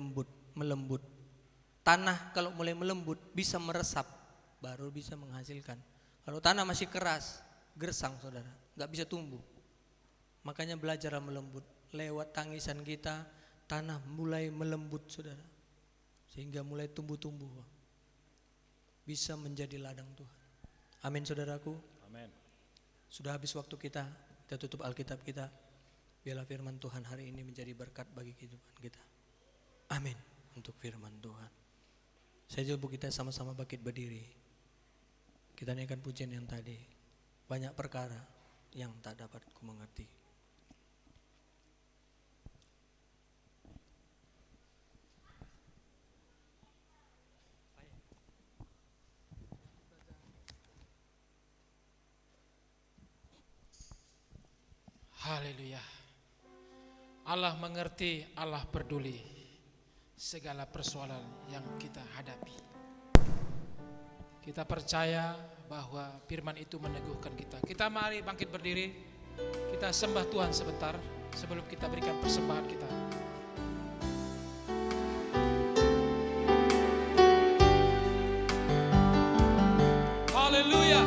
melembut. Tanah kalau mulai melembut bisa meresap, baru bisa menghasilkan. Kalau tanah masih keras, gersang, saudara, gak bisa tumbuh. Makanya belajarlah melembut. Lewat tangisan kita, tanah mulai melembut, saudara, sehingga mulai tumbuh-tumbuh, bisa menjadi ladang Tuhan. Amin, saudaraku. Amin. Sudah habis waktu kita tutup Alkitab kita. Biarlah firman Tuhan hari ini menjadi berkat bagi kehidupan kita. Amin. Untuk firman Tuhan. Saya coba kita sama-sama bangkit berdiri. Kita naikkan pujian yang tadi. Banyak perkara yang tak dapat ku mengerti. Haleluya. Allah mengerti, Allah peduli segala persoalan yang kita hadapi. Kita percaya bahwa firman itu meneguhkan kita. Kita mari bangkit berdiri. Kita sembah Tuhan sebentar sebelum kita berikan persembahan kita. Haleluya.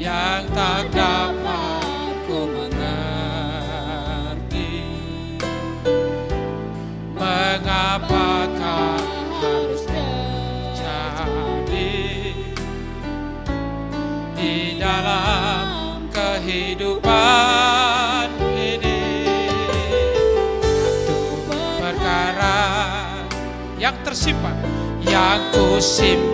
Yang tak dapat ku mengerti, mengapakah harus terjadi di dalam kehidupan ini. Satu perkara yang tersimpan, yang ku simpan